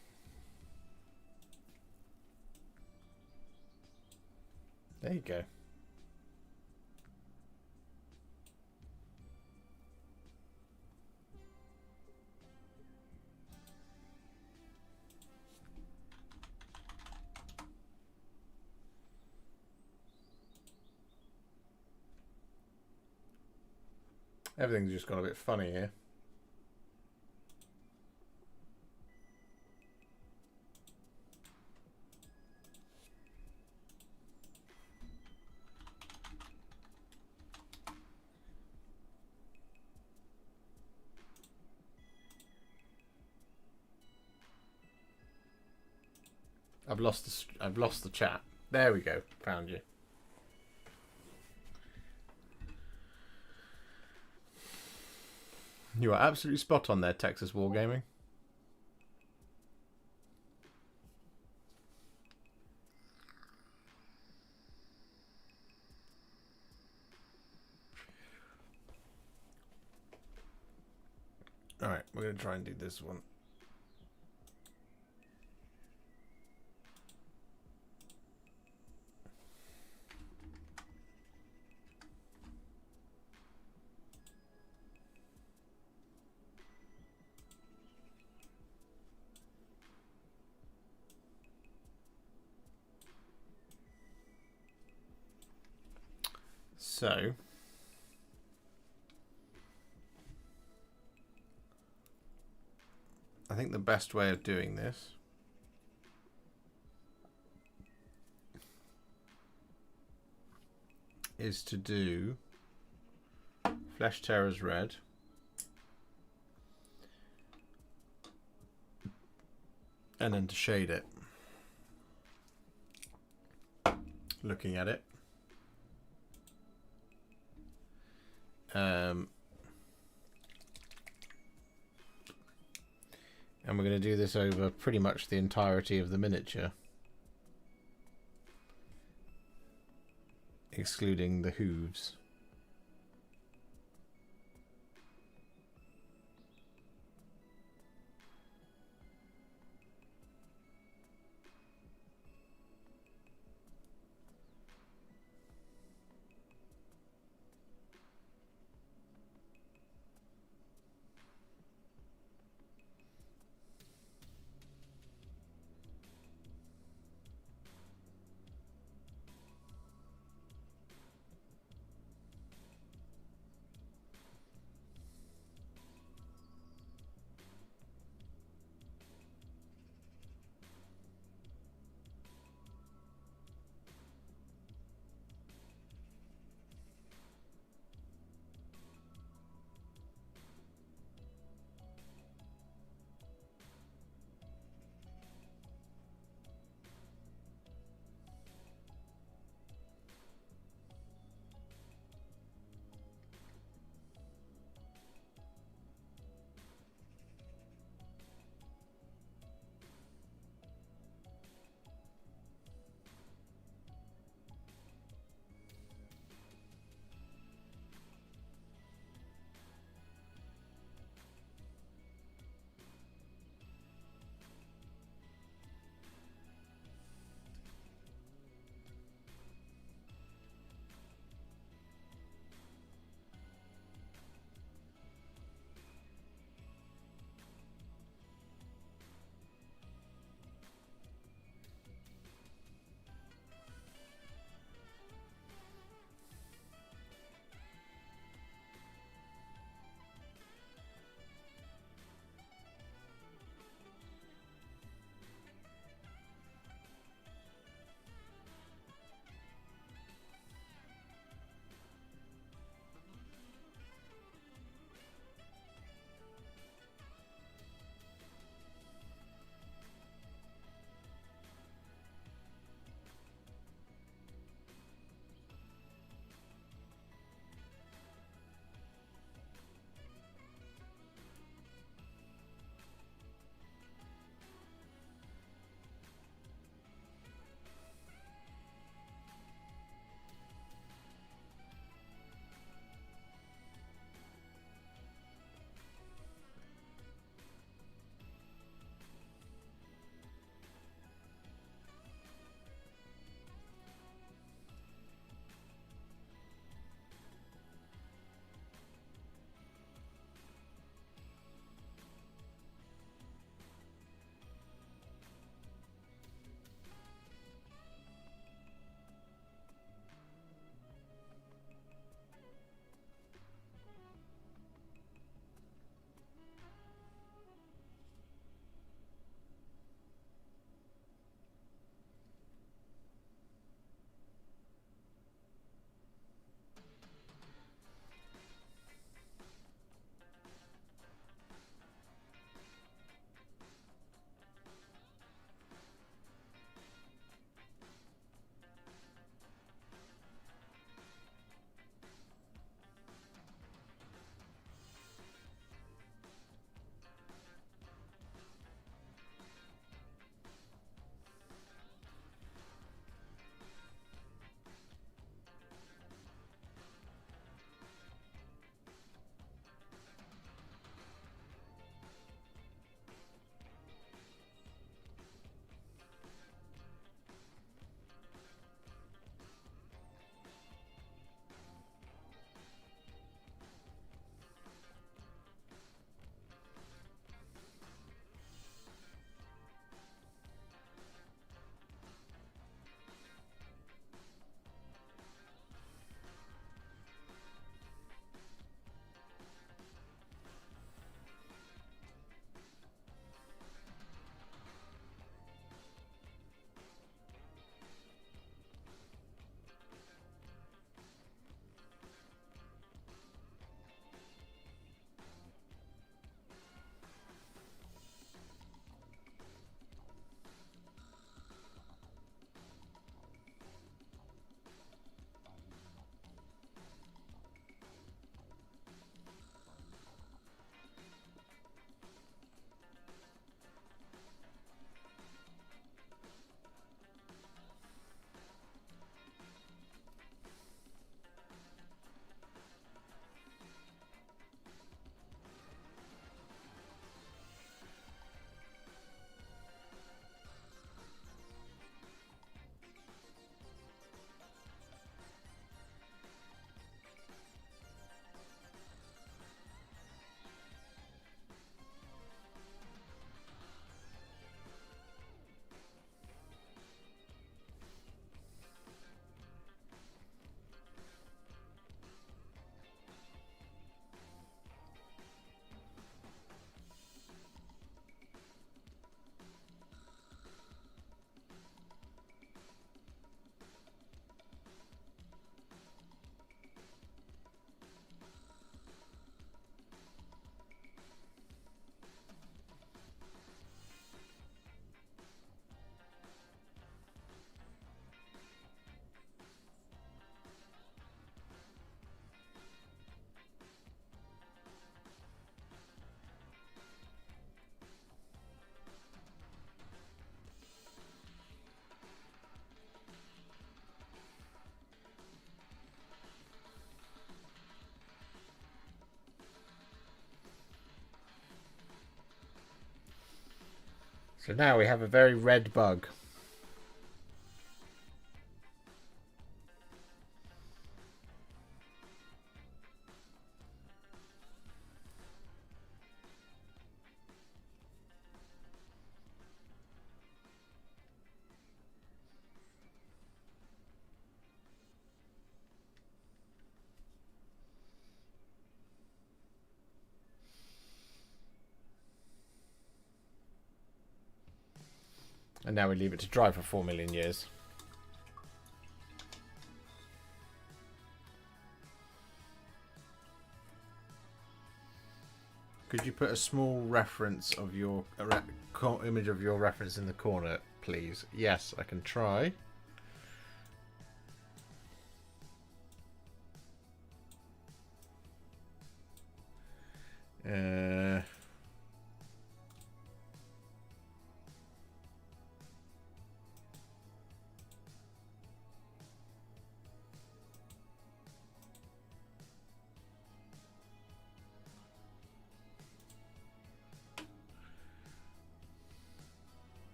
There you go. Everything's just got a bit funny here. I've lost the chat. There we go. Found you. You are absolutely spot on there, Texas Wargaming. Alright, we're going to try and do this one. So, I think the best way of doing this is to do Flesh Terrors red, and then to shade it. Looking at it. And we're going to do this over pretty much the entirety of the miniature, excluding the hooves. So now we have a very red bug. And now we leave it to dry for 4 million years. Could you put a small reference of your image of your reference in the corner, please? Yes, I can try.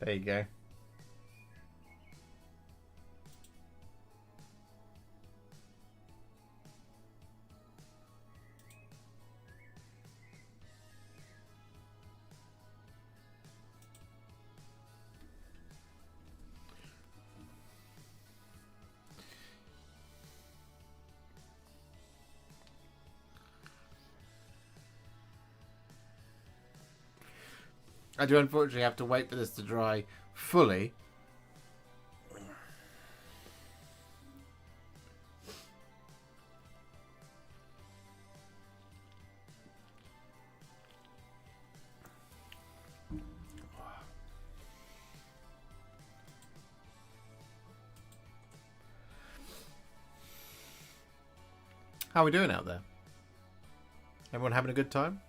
There you go. I do unfortunately have to wait for this to dry fully. How are we doing out there? Everyone having a good time?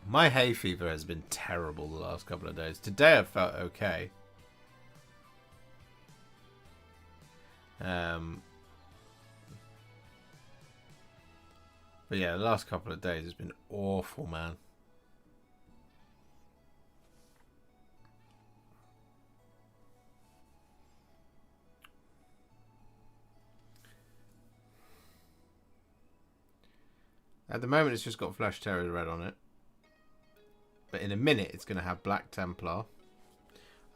My hay fever has been terrible the last couple of days. Today I felt okay. But yeah, the last couple of days has been awful, man. At the moment, it's just got Flash Terror Red on it. But in a minute, it's going to have Black Templar.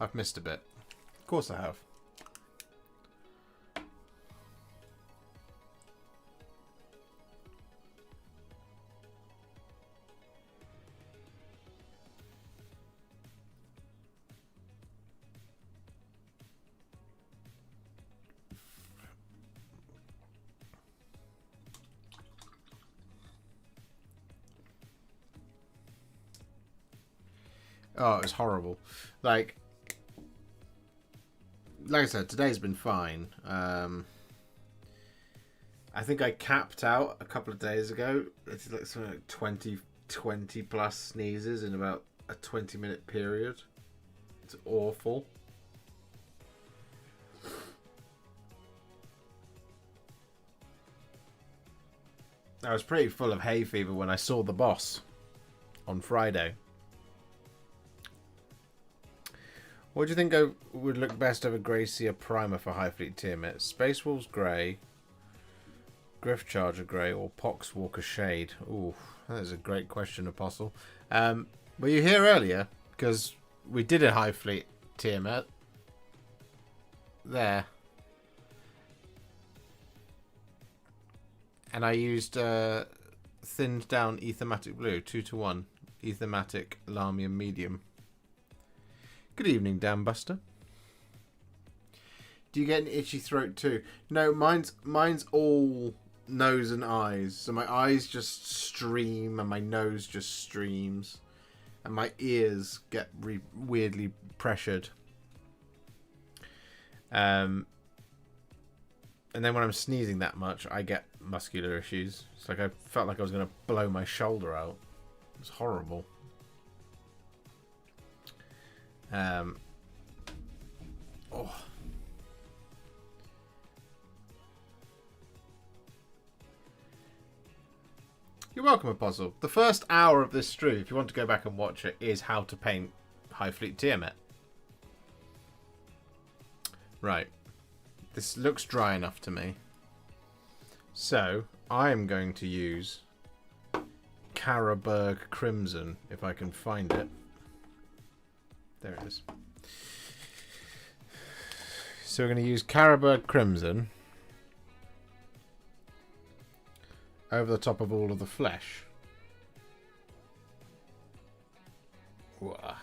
I've missed a bit. Of course I have. Oh, it was horrible. Like I said, today's been fine. I think I capped out a couple of days ago. It's like something like 20 plus sneezes in about a 20-minute period. It's awful. I was pretty full of hay fever when I saw the boss on Friday. What do you think would look best over Gracia Primer for Hive Fleet Tiamat? Space Wolves Grey, Griff Charger Grey, or Poxwalker Shade? Ooh, that is a great question, Apostle. Were you here earlier? Because we did a Hive Fleet Tiamat. There. And I used thinned down Ethermatic Blue, 2-to-1. Ethermatic, Lamium Medium. Good evening, Dan Buster. Do you get an itchy throat too? No, mine's all nose and eyes. So my eyes just stream and my nose just streams. And my ears get weirdly pressured. And then when I'm sneezing that much, I get muscular issues. It's like I felt like I was going to blow my shoulder out. It was horrible. Oh. You're welcome, Apostle. The first hour of this stream, if you want to go back and watch it, is how to paint Hive Fleet Tiamat. Right. This looks dry enough to me. So, I am going to use Carapace Crimson, if I can find it. There it is. So we're going to use Carapace Crimson over the top of all of the flesh. Whoa.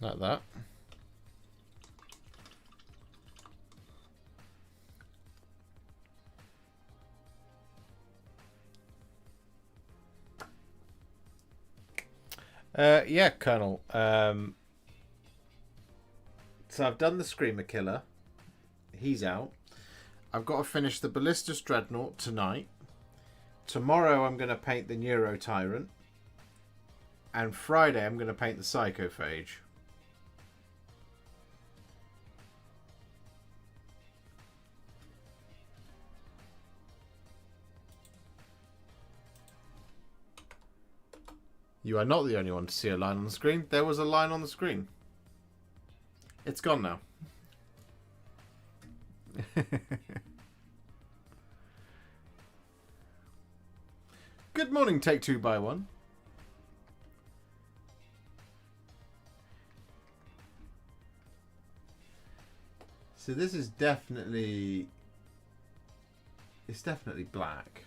Like that. Yeah, Colonel. So I've done the Screamer Killer. He's out. I've got to finish the Ballistus Dreadnought tonight. Tomorrow I'm going to paint the Neuro Tyrant. And Friday I'm going to paint the Psychophage. You are not the only one to see a line on the screen. There was a line on the screen. It's gone now. Good morning, Take 2 by 1. So this is definitely... It's definitely black.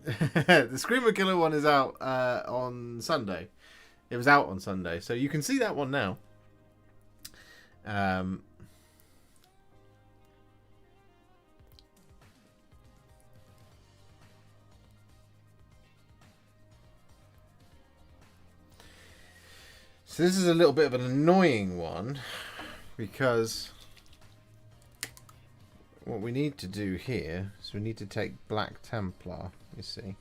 The Screamer Killer one is out on Sunday. It was out on Sunday, so you can see that one now. So this is a little bit of an annoying one because what we need to do here is we need to take Black Templar, you see.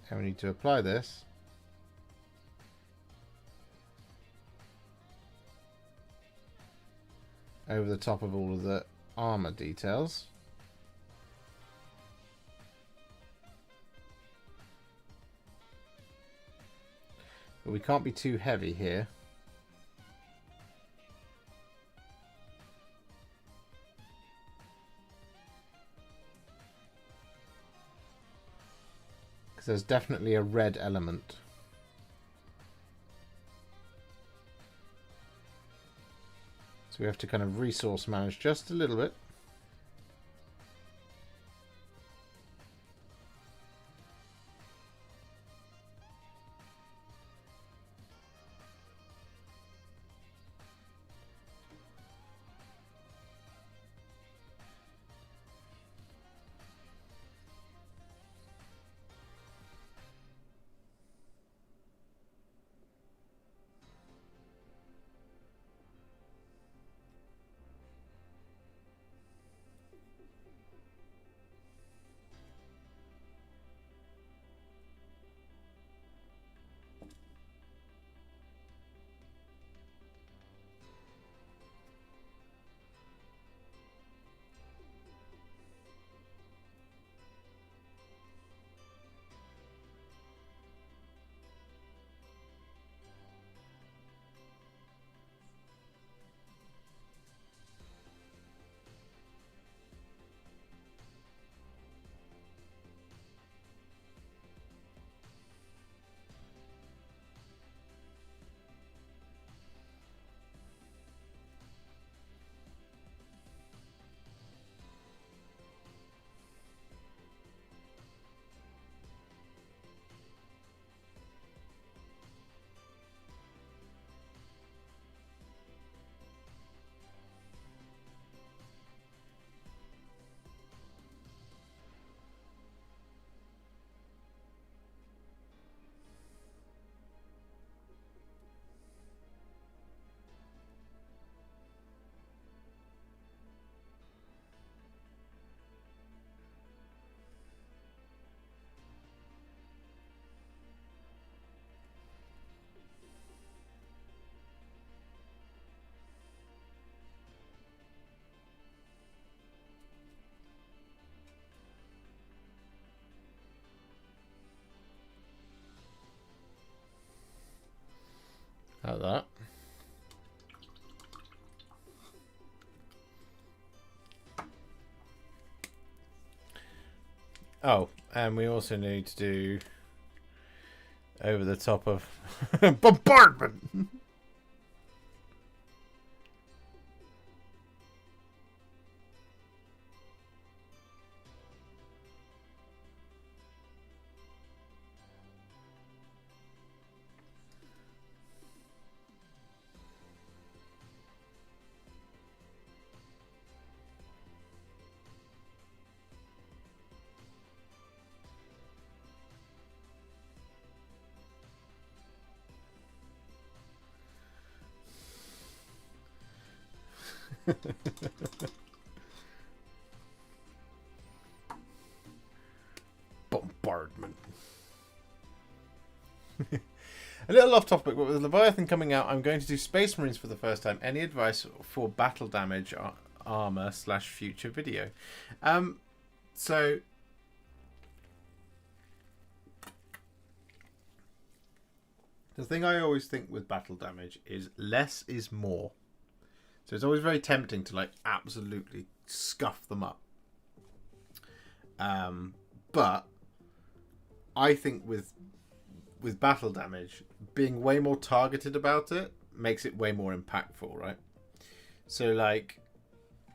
And we need to apply this. Over the top of all of the armor details. But we can't be too heavy here. Because there's definitely a red element. So we have to kind of resource manage just a little bit. Like that. Oh, and we also need to do over the top of bombardment. Bombardment. A little off topic, but with Leviathan coming out, I'm going to do Space Marines for the first time. Any advice for battle damage armor / future video? So the thing I always think with battle damage is less is more. So it's always very tempting to like absolutely scuff them up. But I think with battle damage, being way more targeted about it makes it way more impactful, right? So like,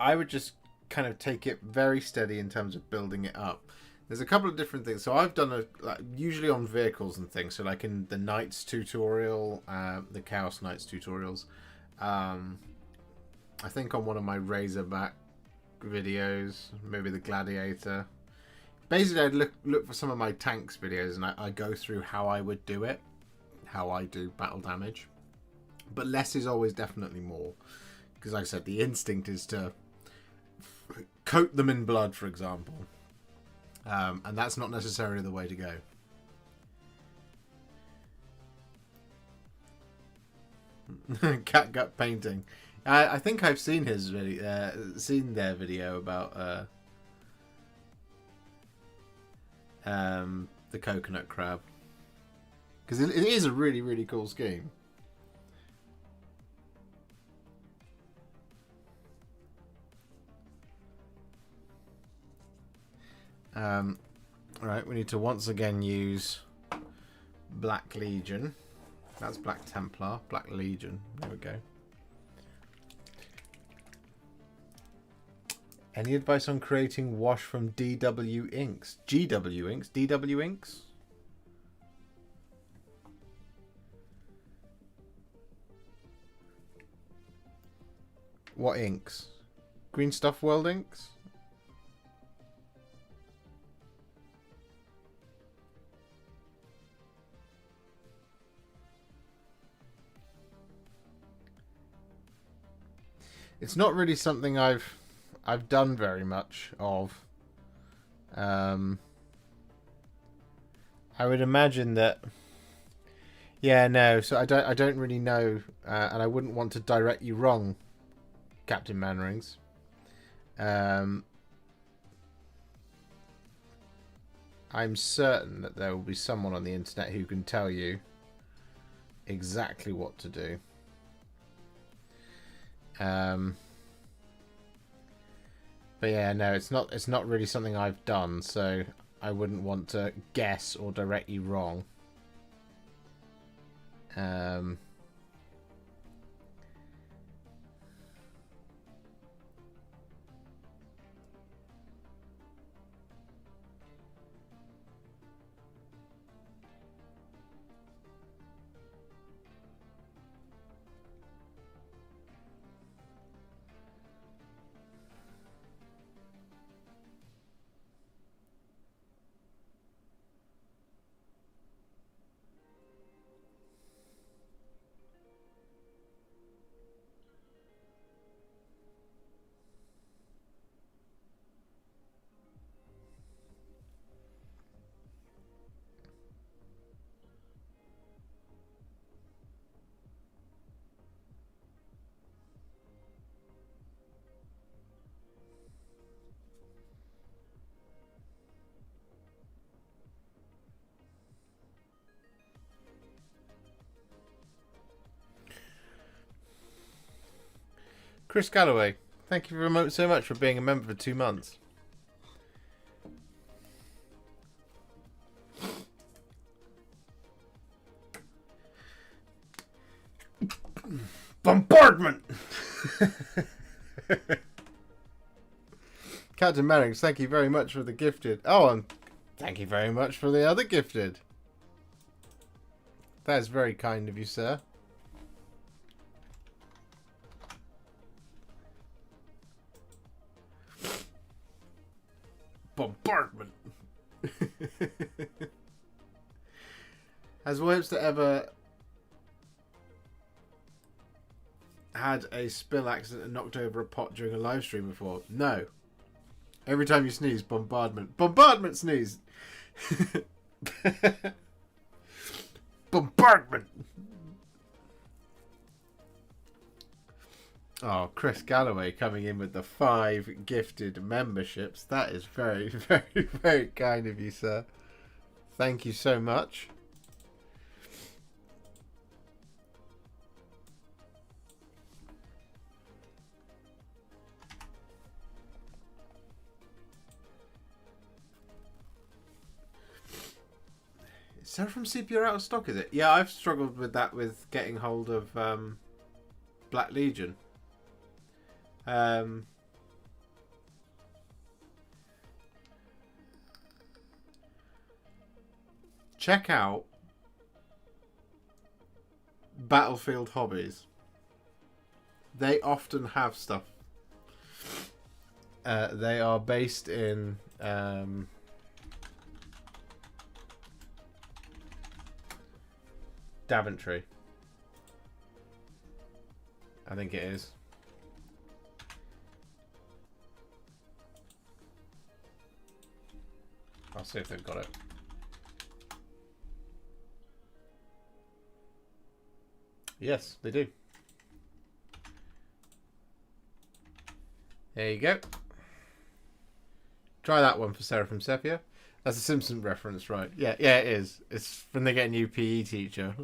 I would just kind of take it very steady in terms of building it up. There's a couple of different things. So I've done usually on vehicles and things. So like in the Knights tutorial, the Chaos Knights tutorials. I think on one of my Razorback videos, maybe the Gladiator. Basically, I'd look for some of my tanks videos and I go through how I would do it, how I do battle damage. But less is always definitely more. Because like I said, the instinct is to coat them in blood, for example. And that's not necessarily the way to go. Catgut painting. I think I've seen his video, seen their video about the coconut crab, because it is a really, really cool scheme. Alright, we need to once again use Black Legion. That's Black Templar, Black Legion. There we go. Any advice on creating wash from DW inks? GW inks? DW inks? What inks? Green Stuff World inks? It's not really something I've done very much of. I would imagine that. Yeah, no. So I don't really know, and I wouldn't want to direct you wrong, Captain Manrings. I'm certain that there will be someone on the internet who can tell you exactly what to do. But yeah, no, it's not really something I've done, so I wouldn't want to guess or direct you wrong. Chris Galloway, thank you so much for being a member for 2 months. Bombardment! Captain Marings, thank you very much for the gifted. Oh, and thank you very much for the other gifted. That is very kind of you, sir. Bombardment. Has Warhipster ever had a spill accident and knocked over a pot during a live stream before? No. Every time you sneeze, bombardment. Bombardment sneeze. Bombardment. Oh, Chris Galloway coming in with the 5 gifted memberships. That is very, very, very kind of you, sir. Thank you so much. Seraphim CPU out of stock, is it? Yeah, I've struggled with that, with getting hold of Black Legion. Check out Battlefield Hobbies. They often have stuff. They are based in Daventry, I think it is. I'll see if they've got it. Yes, they do. There you go. Try that one for Seraphim Sepia. That's a Simpson reference, right? Yeah, it is. It's when they get a new PE teacher.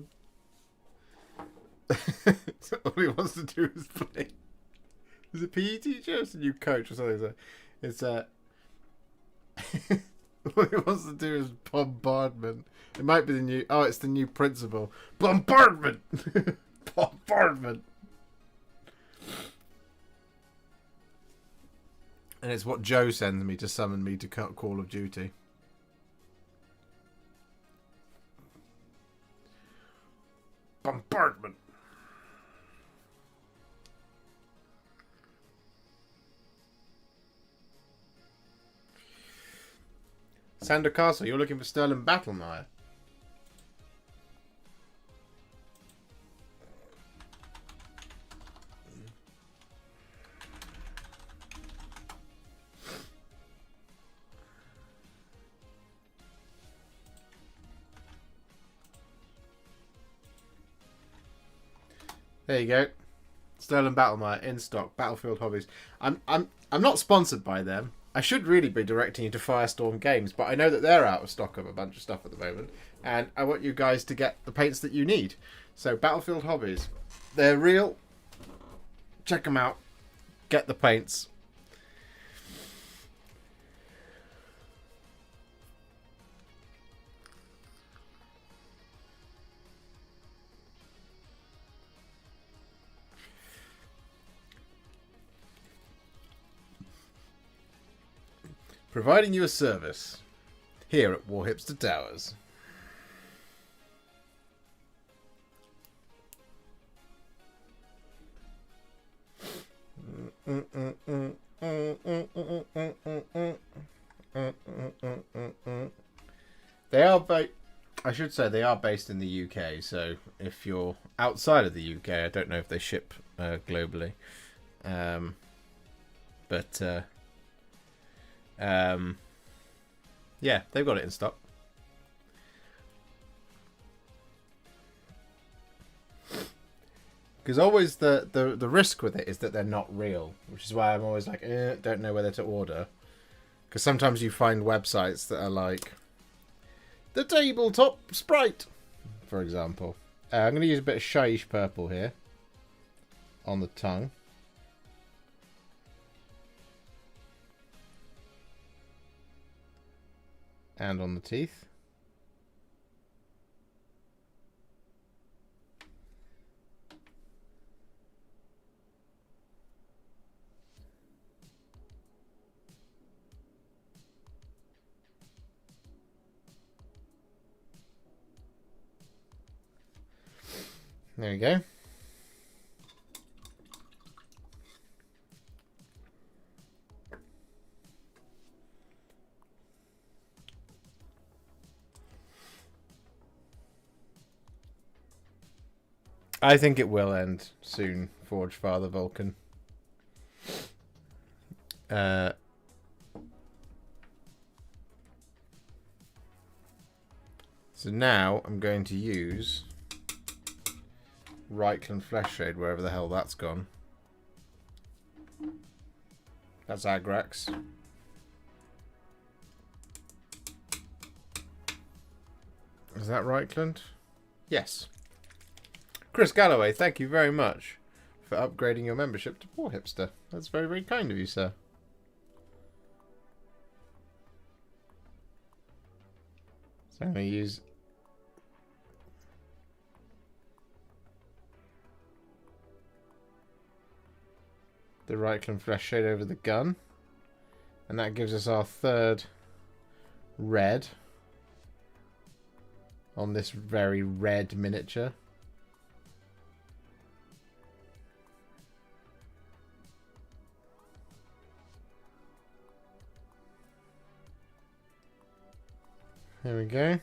All he wants to do is play. Is it PE teacher? It's a new coach or something. It's all he wants to do is bombardment. It might be the new. Oh, it's the new principal. Bombardment. Bombardment. And it's what Joe sends me to summon me to Call of Duty. Bombardment. Sander Castle, you're looking for Sterling Battlemire. There you go. Sterling Battlemire in stock. Battlefield Hobbies. I'm not sponsored by them. I should really be directing you to Firestorm Games, but I know that they're out of stock of a bunch of stuff at the moment, and I want you guys to get the paints that you need. So Battlefield Hobbies, they're real. Check them out. Get the paints. Providing you a service here at Warhipster Towers. They are I should say they are based in the UK, so if you're outside of the UK, I don't know if they ship globally. Yeah, they've got it in stock. Because always the risk with it is that they're not real, which is why I'm always like, don't know whether to order. Because sometimes you find websites that are like, the tabletop sprite, for example. I'm going to use a bit of Shyish purple here on the tongue. And on the teeth. There you go. I think it will end soon, Forge Father Vulcan. So now I'm going to use Reichland Flesh Shade, wherever the hell that's gone. That's Agrax. Is that Reichland? Yes. Chris Galloway, thank you very much for upgrading your membership to Warhipster. That's very, very kind of you, sir. So I'm going to use the Reichland Flesh Shade over the gun. And that gives us our third red on this very red miniature. There we go.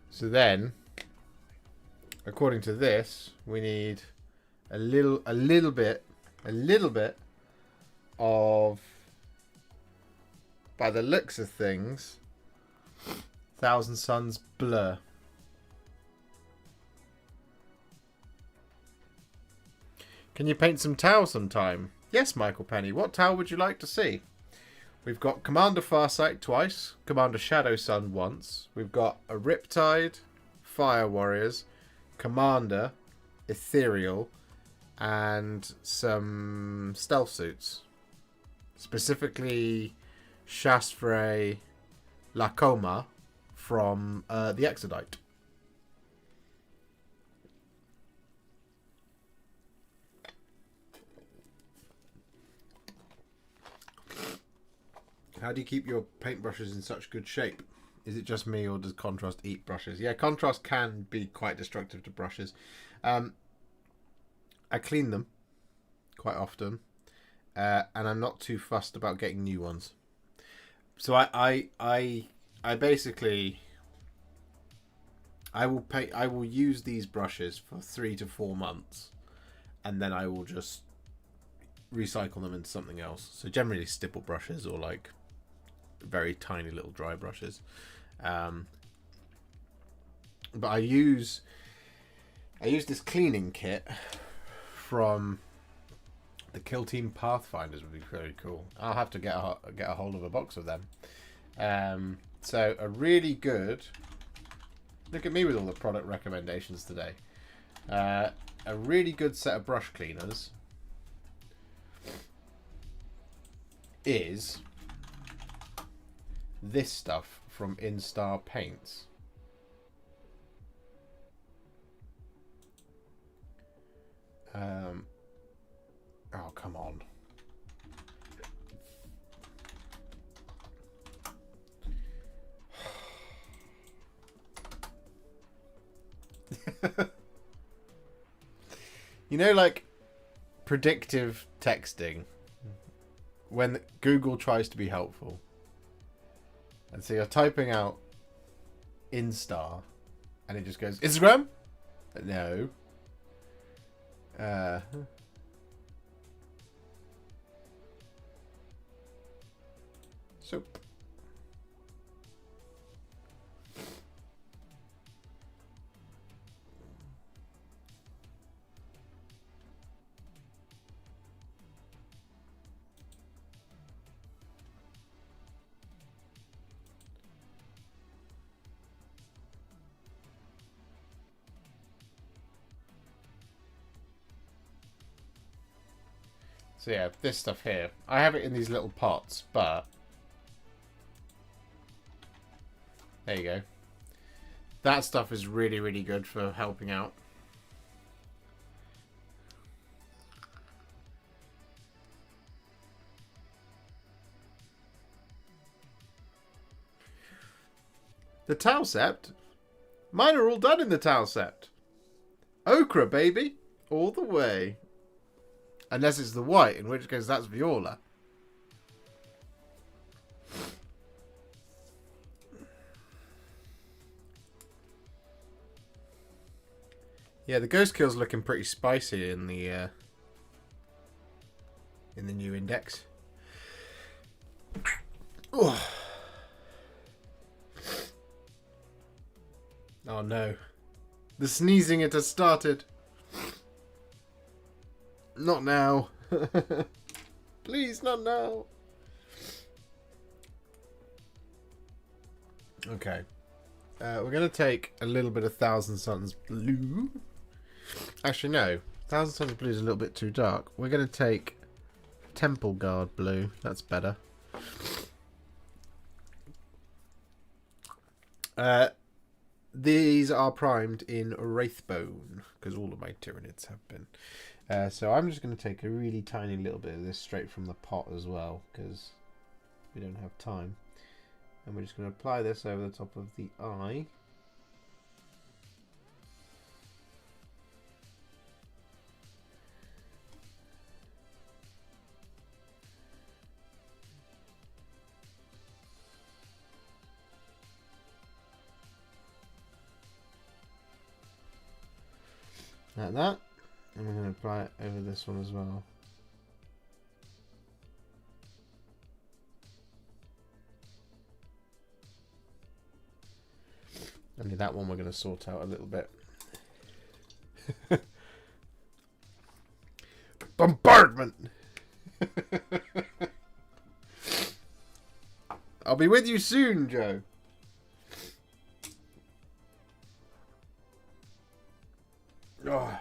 So then, according to this, we need a little bit of, by the looks of things, Thousand Suns blur. Can you paint some Tau sometime? Yes, Michael Penny. What Tau would you like to see? We've got Commander Farsight twice, Commander Shadow Sun once. We've got a Riptide, Fire Warriors, Commander, Ethereal, and some stealth suits. Specifically, Shastre Lacoma from the Exodite. How do you keep your paintbrushes in such good shape? Is it just me, or does Contrast eat brushes? Yeah, Contrast can be quite destructive to brushes. I clean them quite often, and I'm not too fussed about getting new ones. So I basically, I will use these brushes for 3 to 4 months, and then I will just recycle them into something else. So generally stipple brushes, or like very tiny little dry brushes. But I use this cleaning kit from the Kill Team Pathfinders. Would be very cool. I'll have to get a hold of a box of them. So a really good, look at me with all the product recommendations today. A really good set of brush cleaners is this stuff from Instar Paints. Oh, come on. You know, like predictive texting, when Google tries to be helpful. And so you're typing out Instar, and it just goes, Instagram? No. Soap. So yeah, this stuff here. I have it in these little pots, but there you go. That stuff is really, really good for helping out. The Tau Sept? Mine are all done in the Tau Sept. Ochre, baby. All the way. Unless it's the white, in which case that's Viola. Yeah, the Ghost Kill's looking pretty spicy in the new index. Oh. Oh no. The sneezing, it has started. Not now. Please, not now. Okay. We're going to take a little bit of Thousand Suns blue. Actually, no. Thousand Suns blue is a little bit too dark. We're going to take Temple Guard blue. That's better. These are primed in Wraithbone, because all of my Tyranids have been. So I'm just going to take a really tiny little bit of this straight from the pot as well, because we don't have time. And we're just going to apply this over the top of the eye. Like that. I'm going to apply it over this one as well. Only that one we're going to sort out a little bit. Bombardment! I'll be with you soon, Joe. Oh.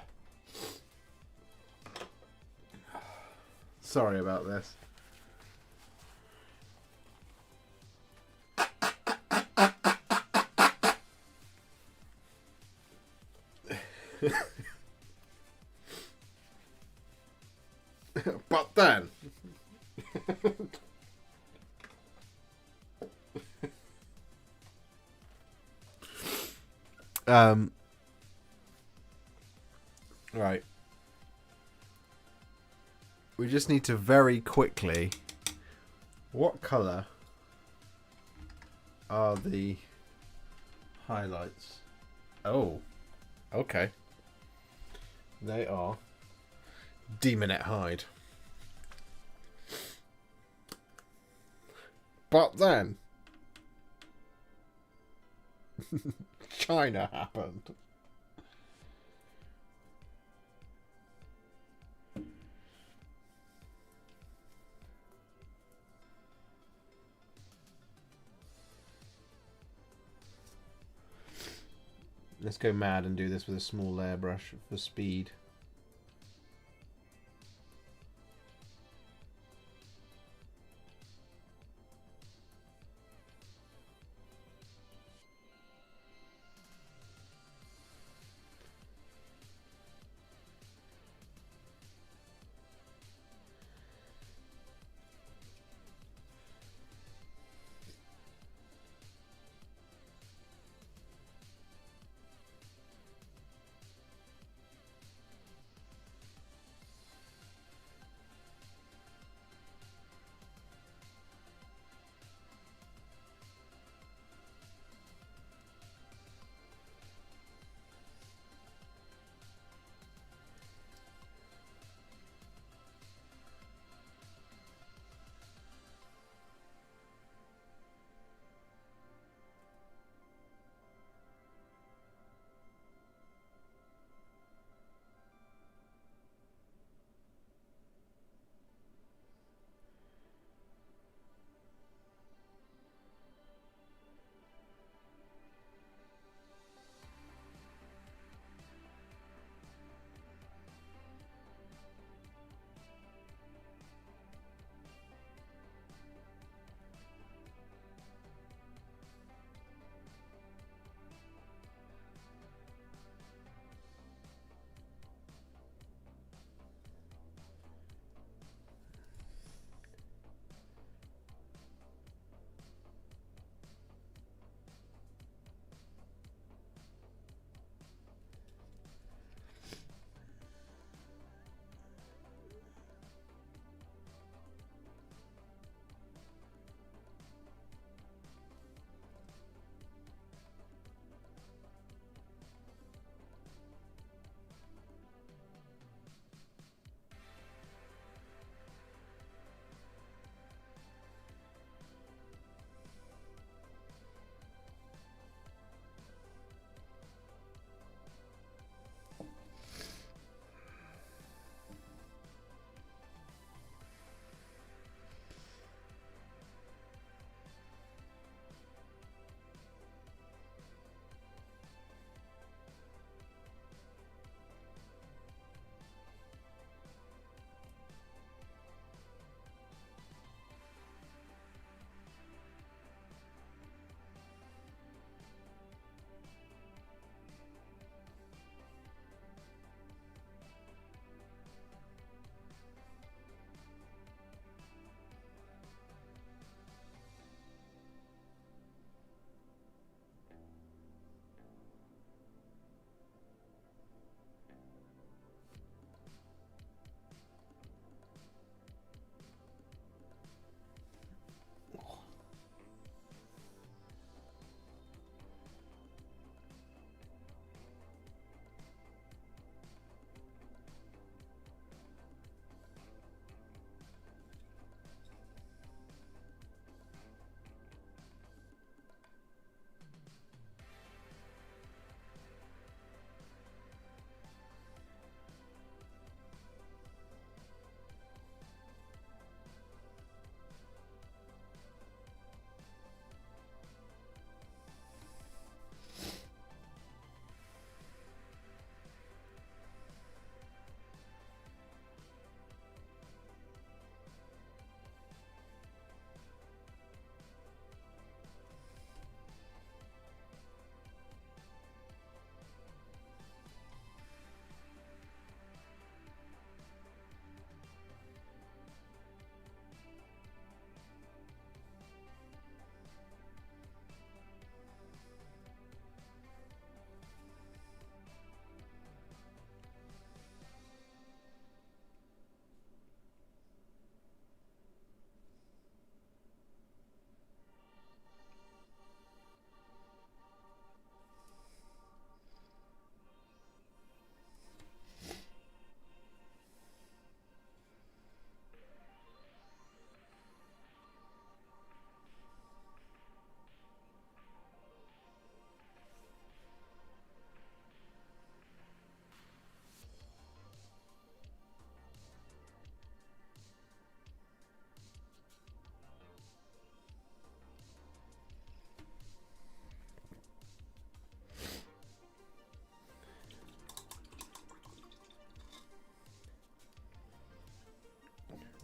Sorry about this. But then right. We just need to very quickly. What colour are the highlights? Oh, okay. They are Demonette hide. But then China happened. Let's go mad and do this with a small airbrush for speed.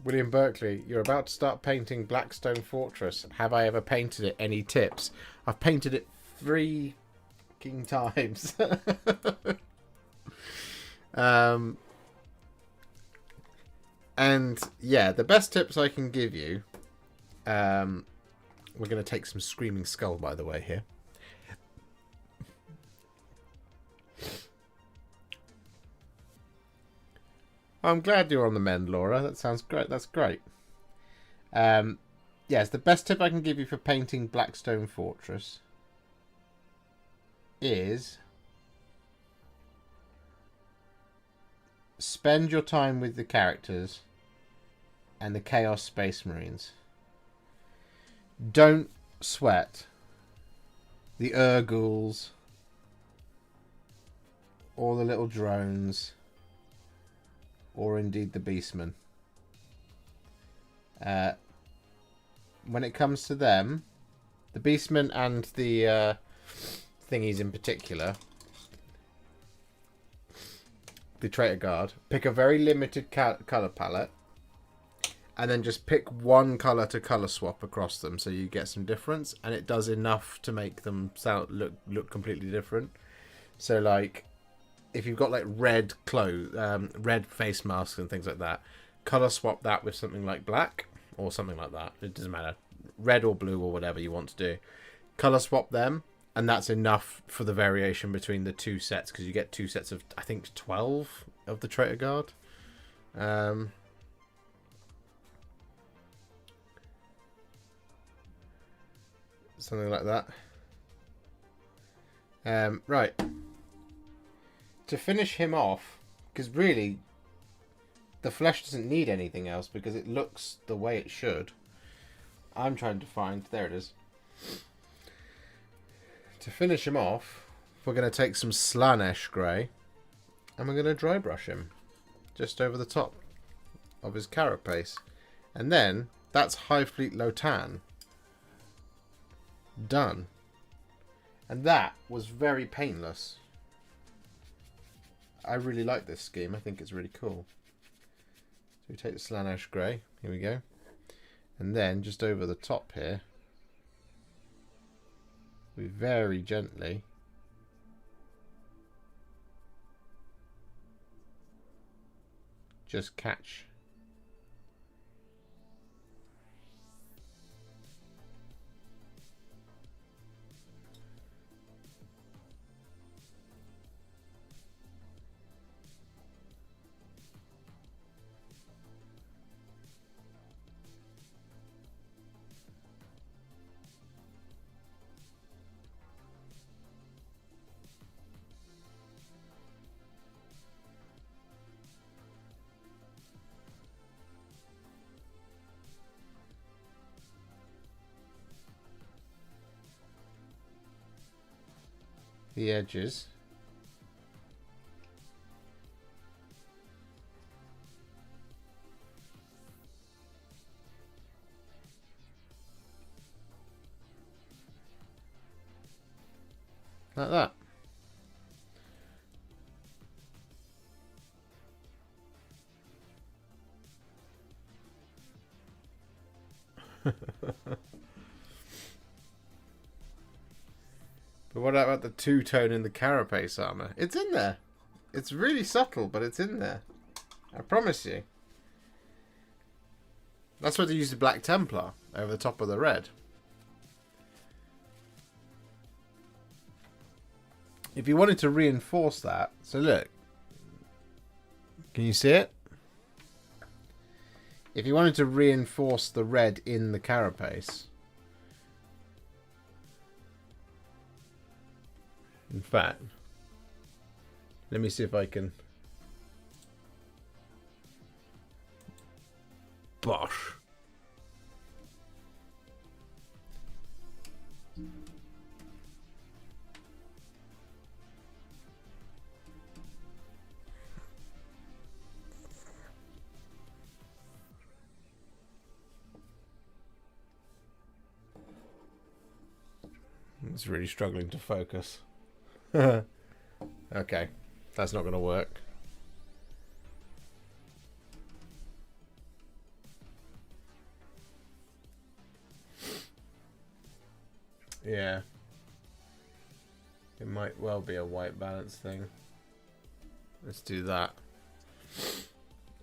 William Berkeley, you're about to start painting Blackstone Fortress. Have I ever painted it? Any tips? I've painted it 3 times. And yeah, the best tips I can give you. We're going to take some Screaming Skull, by the way, here. I'm glad you're on the mend, Laura. That sounds great. That's great. Yes, the best tip I can give you for painting Blackstone Fortress is spend your time with the characters and the Chaos Space Marines. Don't sweat the Urguls or the little drones or indeed the Beastmen. When it comes to them, the Beastmen and the thingies in particular, the Traitor Guard, pick a very limited colour palette and then just pick one colour to colour swap across them so you get some difference, and it does enough to make them look completely different. So like if you've got like red clothes, red face masks and things like that, colour swap that with something like black or something like that. It doesn't matter. Red or blue or whatever you want to do. Colour swap them, and that's enough for the variation between the 2 sets, because you get 2 sets of, I think, 12 of the Traitor Guard. Something like that. Right. To finish him off, because really the flesh doesn't need anything else because it looks the way it should. I'm trying to find, there it is. To finish him off, we're going to take some Slanesh grey and we're going to dry brush him just over the top of his carapace. And then that's Hive Fleet Lotan. Done. And that was very painless. I really like this scheme. I think it's really cool. So we take the Slanesh grey. Here we go. And then just over the top here, we very gently just catch the edges. Like that. But what about the two-tone in the carapace armor? It's in there. It's really subtle, but it's in there. I promise you. That's why they used the Black Templar over the top of the red. If you wanted to reinforce that, so look. Can you see it? If you wanted to reinforce the red in the carapace, in fact, let me see if I can. Bosh. It's really struggling to focus. Okay, that's not going to work. Yeah. It might well be a white balance thing. Let's do that.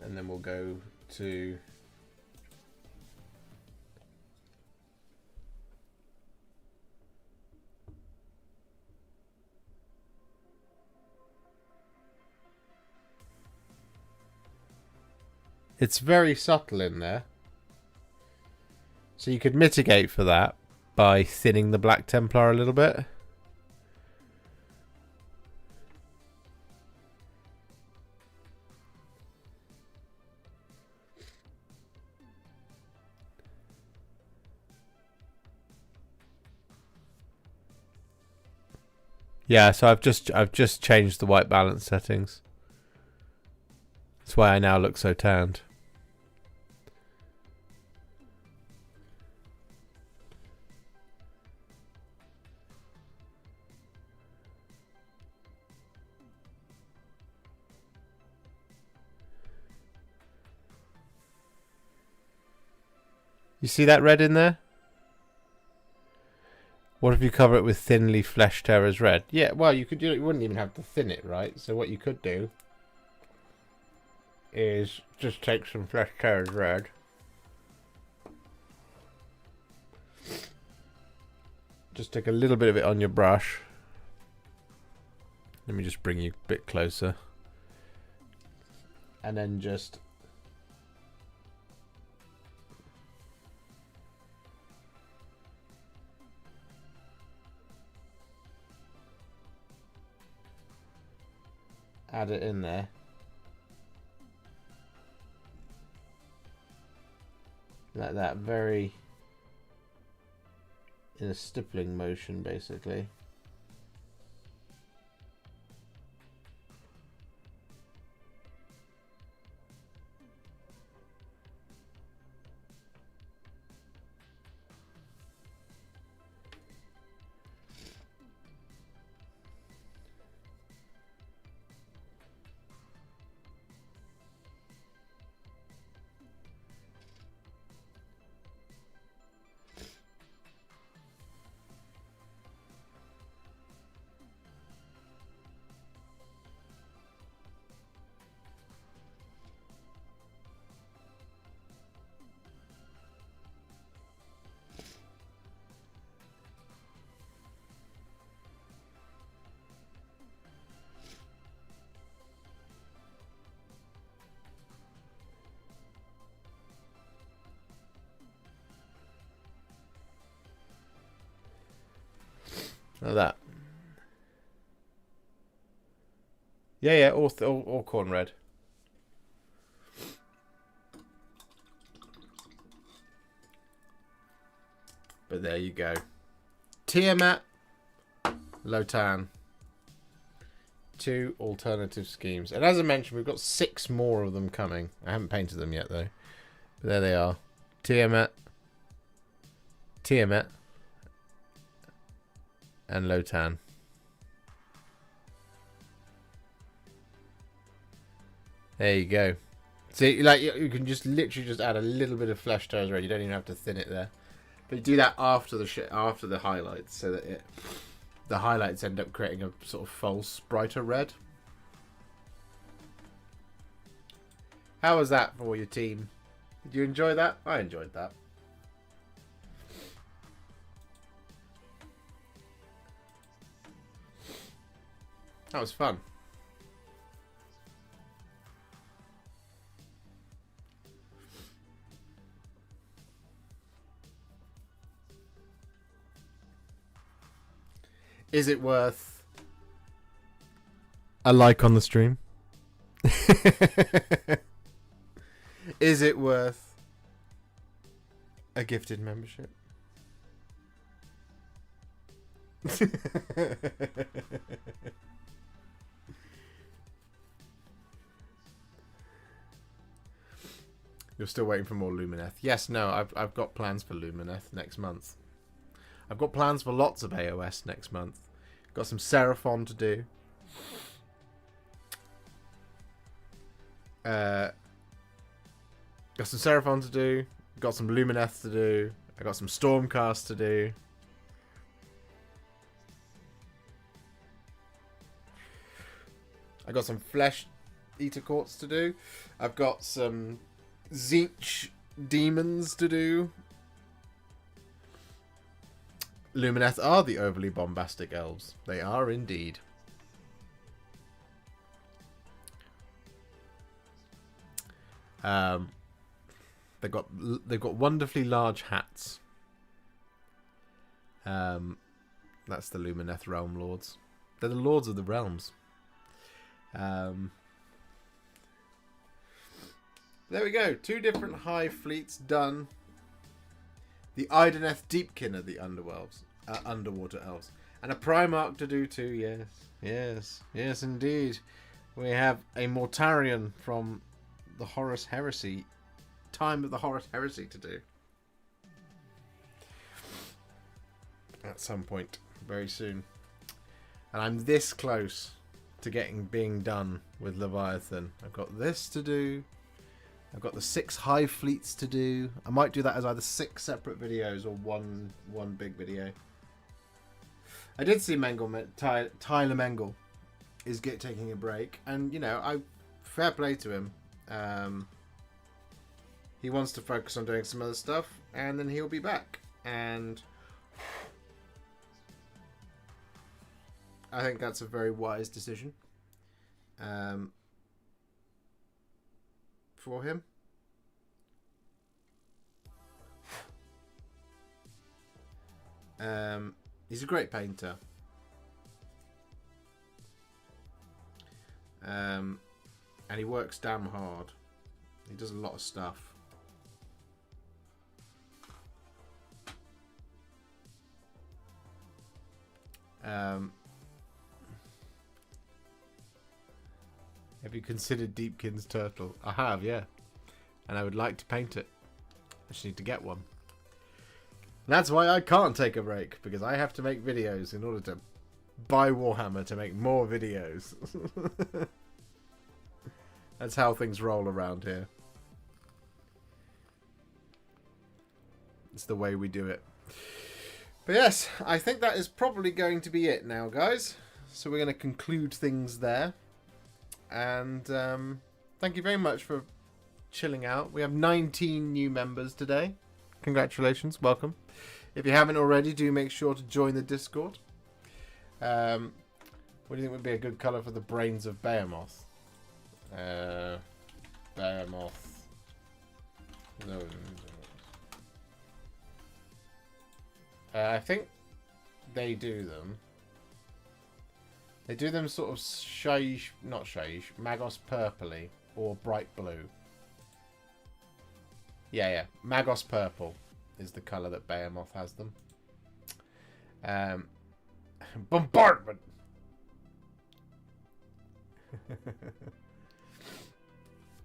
And then we'll go to... It's very subtle in there. So you could mitigate for that by thinning the Black Templar a little bit. Yeah, so I've just changed the white balance settings. That's why I now look so tanned. You see that red in there? What if you cover it with thinly fleshed terrors red? Yeah, well, you could do it. You wouldn't even have to thin it, right? So what you could do is just take some fleshed terrors red. Just take a little bit of it on your brush. Let me just bring you a bit closer. And then just... add it in there. Like that, very... in a stippling motion, basically. Like that. Yeah, all corn red. But there you go. Tiamat, Lotan. 2 alternative schemes. And as I mentioned, we've got 6 more of them coming. I haven't painted them yet, though. But there they are. Tiamat, and Lotan. There you go. See, like, you can just literally just add a little bit of flesh tones red. You don't even have to thin it there. But you do that after the highlights, so that the highlights end up creating a sort of false brighter red. How was that for your team? Did you enjoy that? I enjoyed that. That was fun. Is it worth a like on the stream? Is it worth a gifted membership? You're still waiting for more Lumineth. Yes, no, I've got plans for Lumineth next month. I've got plans for lots of AOS next month. Got some Seraphon to do. Got some Seraphon to do. Got some Lumineth to do. I got some Stormcast to do. I've got some flesh eater courts to do. I've got some Zeech demons to do. Lumineth are the overly bombastic elves. They are indeed. They've got wonderfully large hats. That's the Lumineth Realm Lords. They're the Lords of the Realms. There we go. 2 different Hive fleets done. The Ideneth Deepkin are the underwater elves. And a Primarch to do too, yes. Yes. Yes, indeed. We have a Mortarion from the Horus Heresy. Time of the Horus Heresy to do. At some point. Very soon. And I'm this close to being done with Leviathan. I've got this to do. I've got the 6 Hive fleets to do. I might do that as either 6 separate videos or one big video. I did see Tyler Mengel is taking a break, and you know, fair play to him. He wants to focus on doing some other stuff, and then he'll be back. And I think that's a very wise decision. For him. He's a great painter. And he works damn hard. He does a lot of stuff. Have you considered Deepkin's turtle? I have, yeah. And I would like to paint it. I just need to get one. That's why I can't take a break, because I have to make videos in order to buy Warhammer to make more videos. That's how things roll around here. It's the way we do it. But yes, I think that is probably going to be it now, guys. So we're going to conclude things there. And thank you very much for chilling out. We have 19 new members today. Congratulations, welcome. If you haven't already, do make sure to join the Discord. What do you think would be a good colour for the brains of Behemoth? Behemoth. No. I think they do them. They do them sort of Magos purpley or bright blue. Yeah. Magos purple is the colour that Behemoth has them. Bombardment!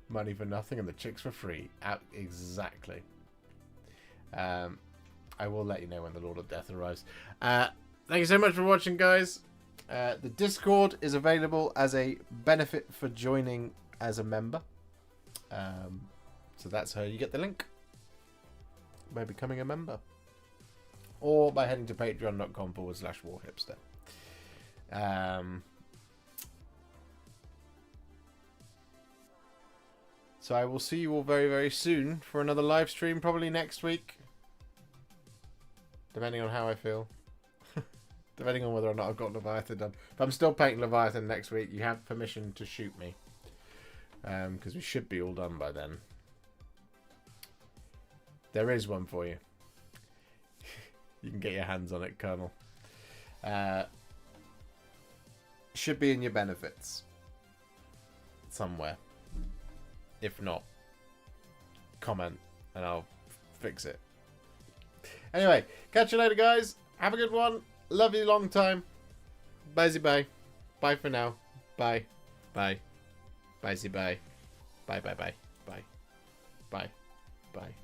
Money for nothing and the chicks for free. Exactly. I will let you know when the Lord of Death arrives. Thank you so much for watching, guys. The Discord is available as a benefit for joining as a member. So that's how you get the link. By becoming a member. Or by heading to patreon.com/Warhipster. So I will see you all very, very soon for another live stream, probably next week. Depending on how I feel. Depending on whether or not I've got Leviathan done. If I'm still painting Leviathan next week, you have permission to shoot me. Because we should be all done by then. There is one for you. You can get your hands on it, Colonel. Should be in your benefits. Somewhere. If not, comment and I'll fix it. Anyway, catch you later, guys. Have a good one. Love you long time. Bye-zy bye. Bye for now. Bye. Bye. Bye-zy bye. Bye bye bye. Bye. Bye. Bye.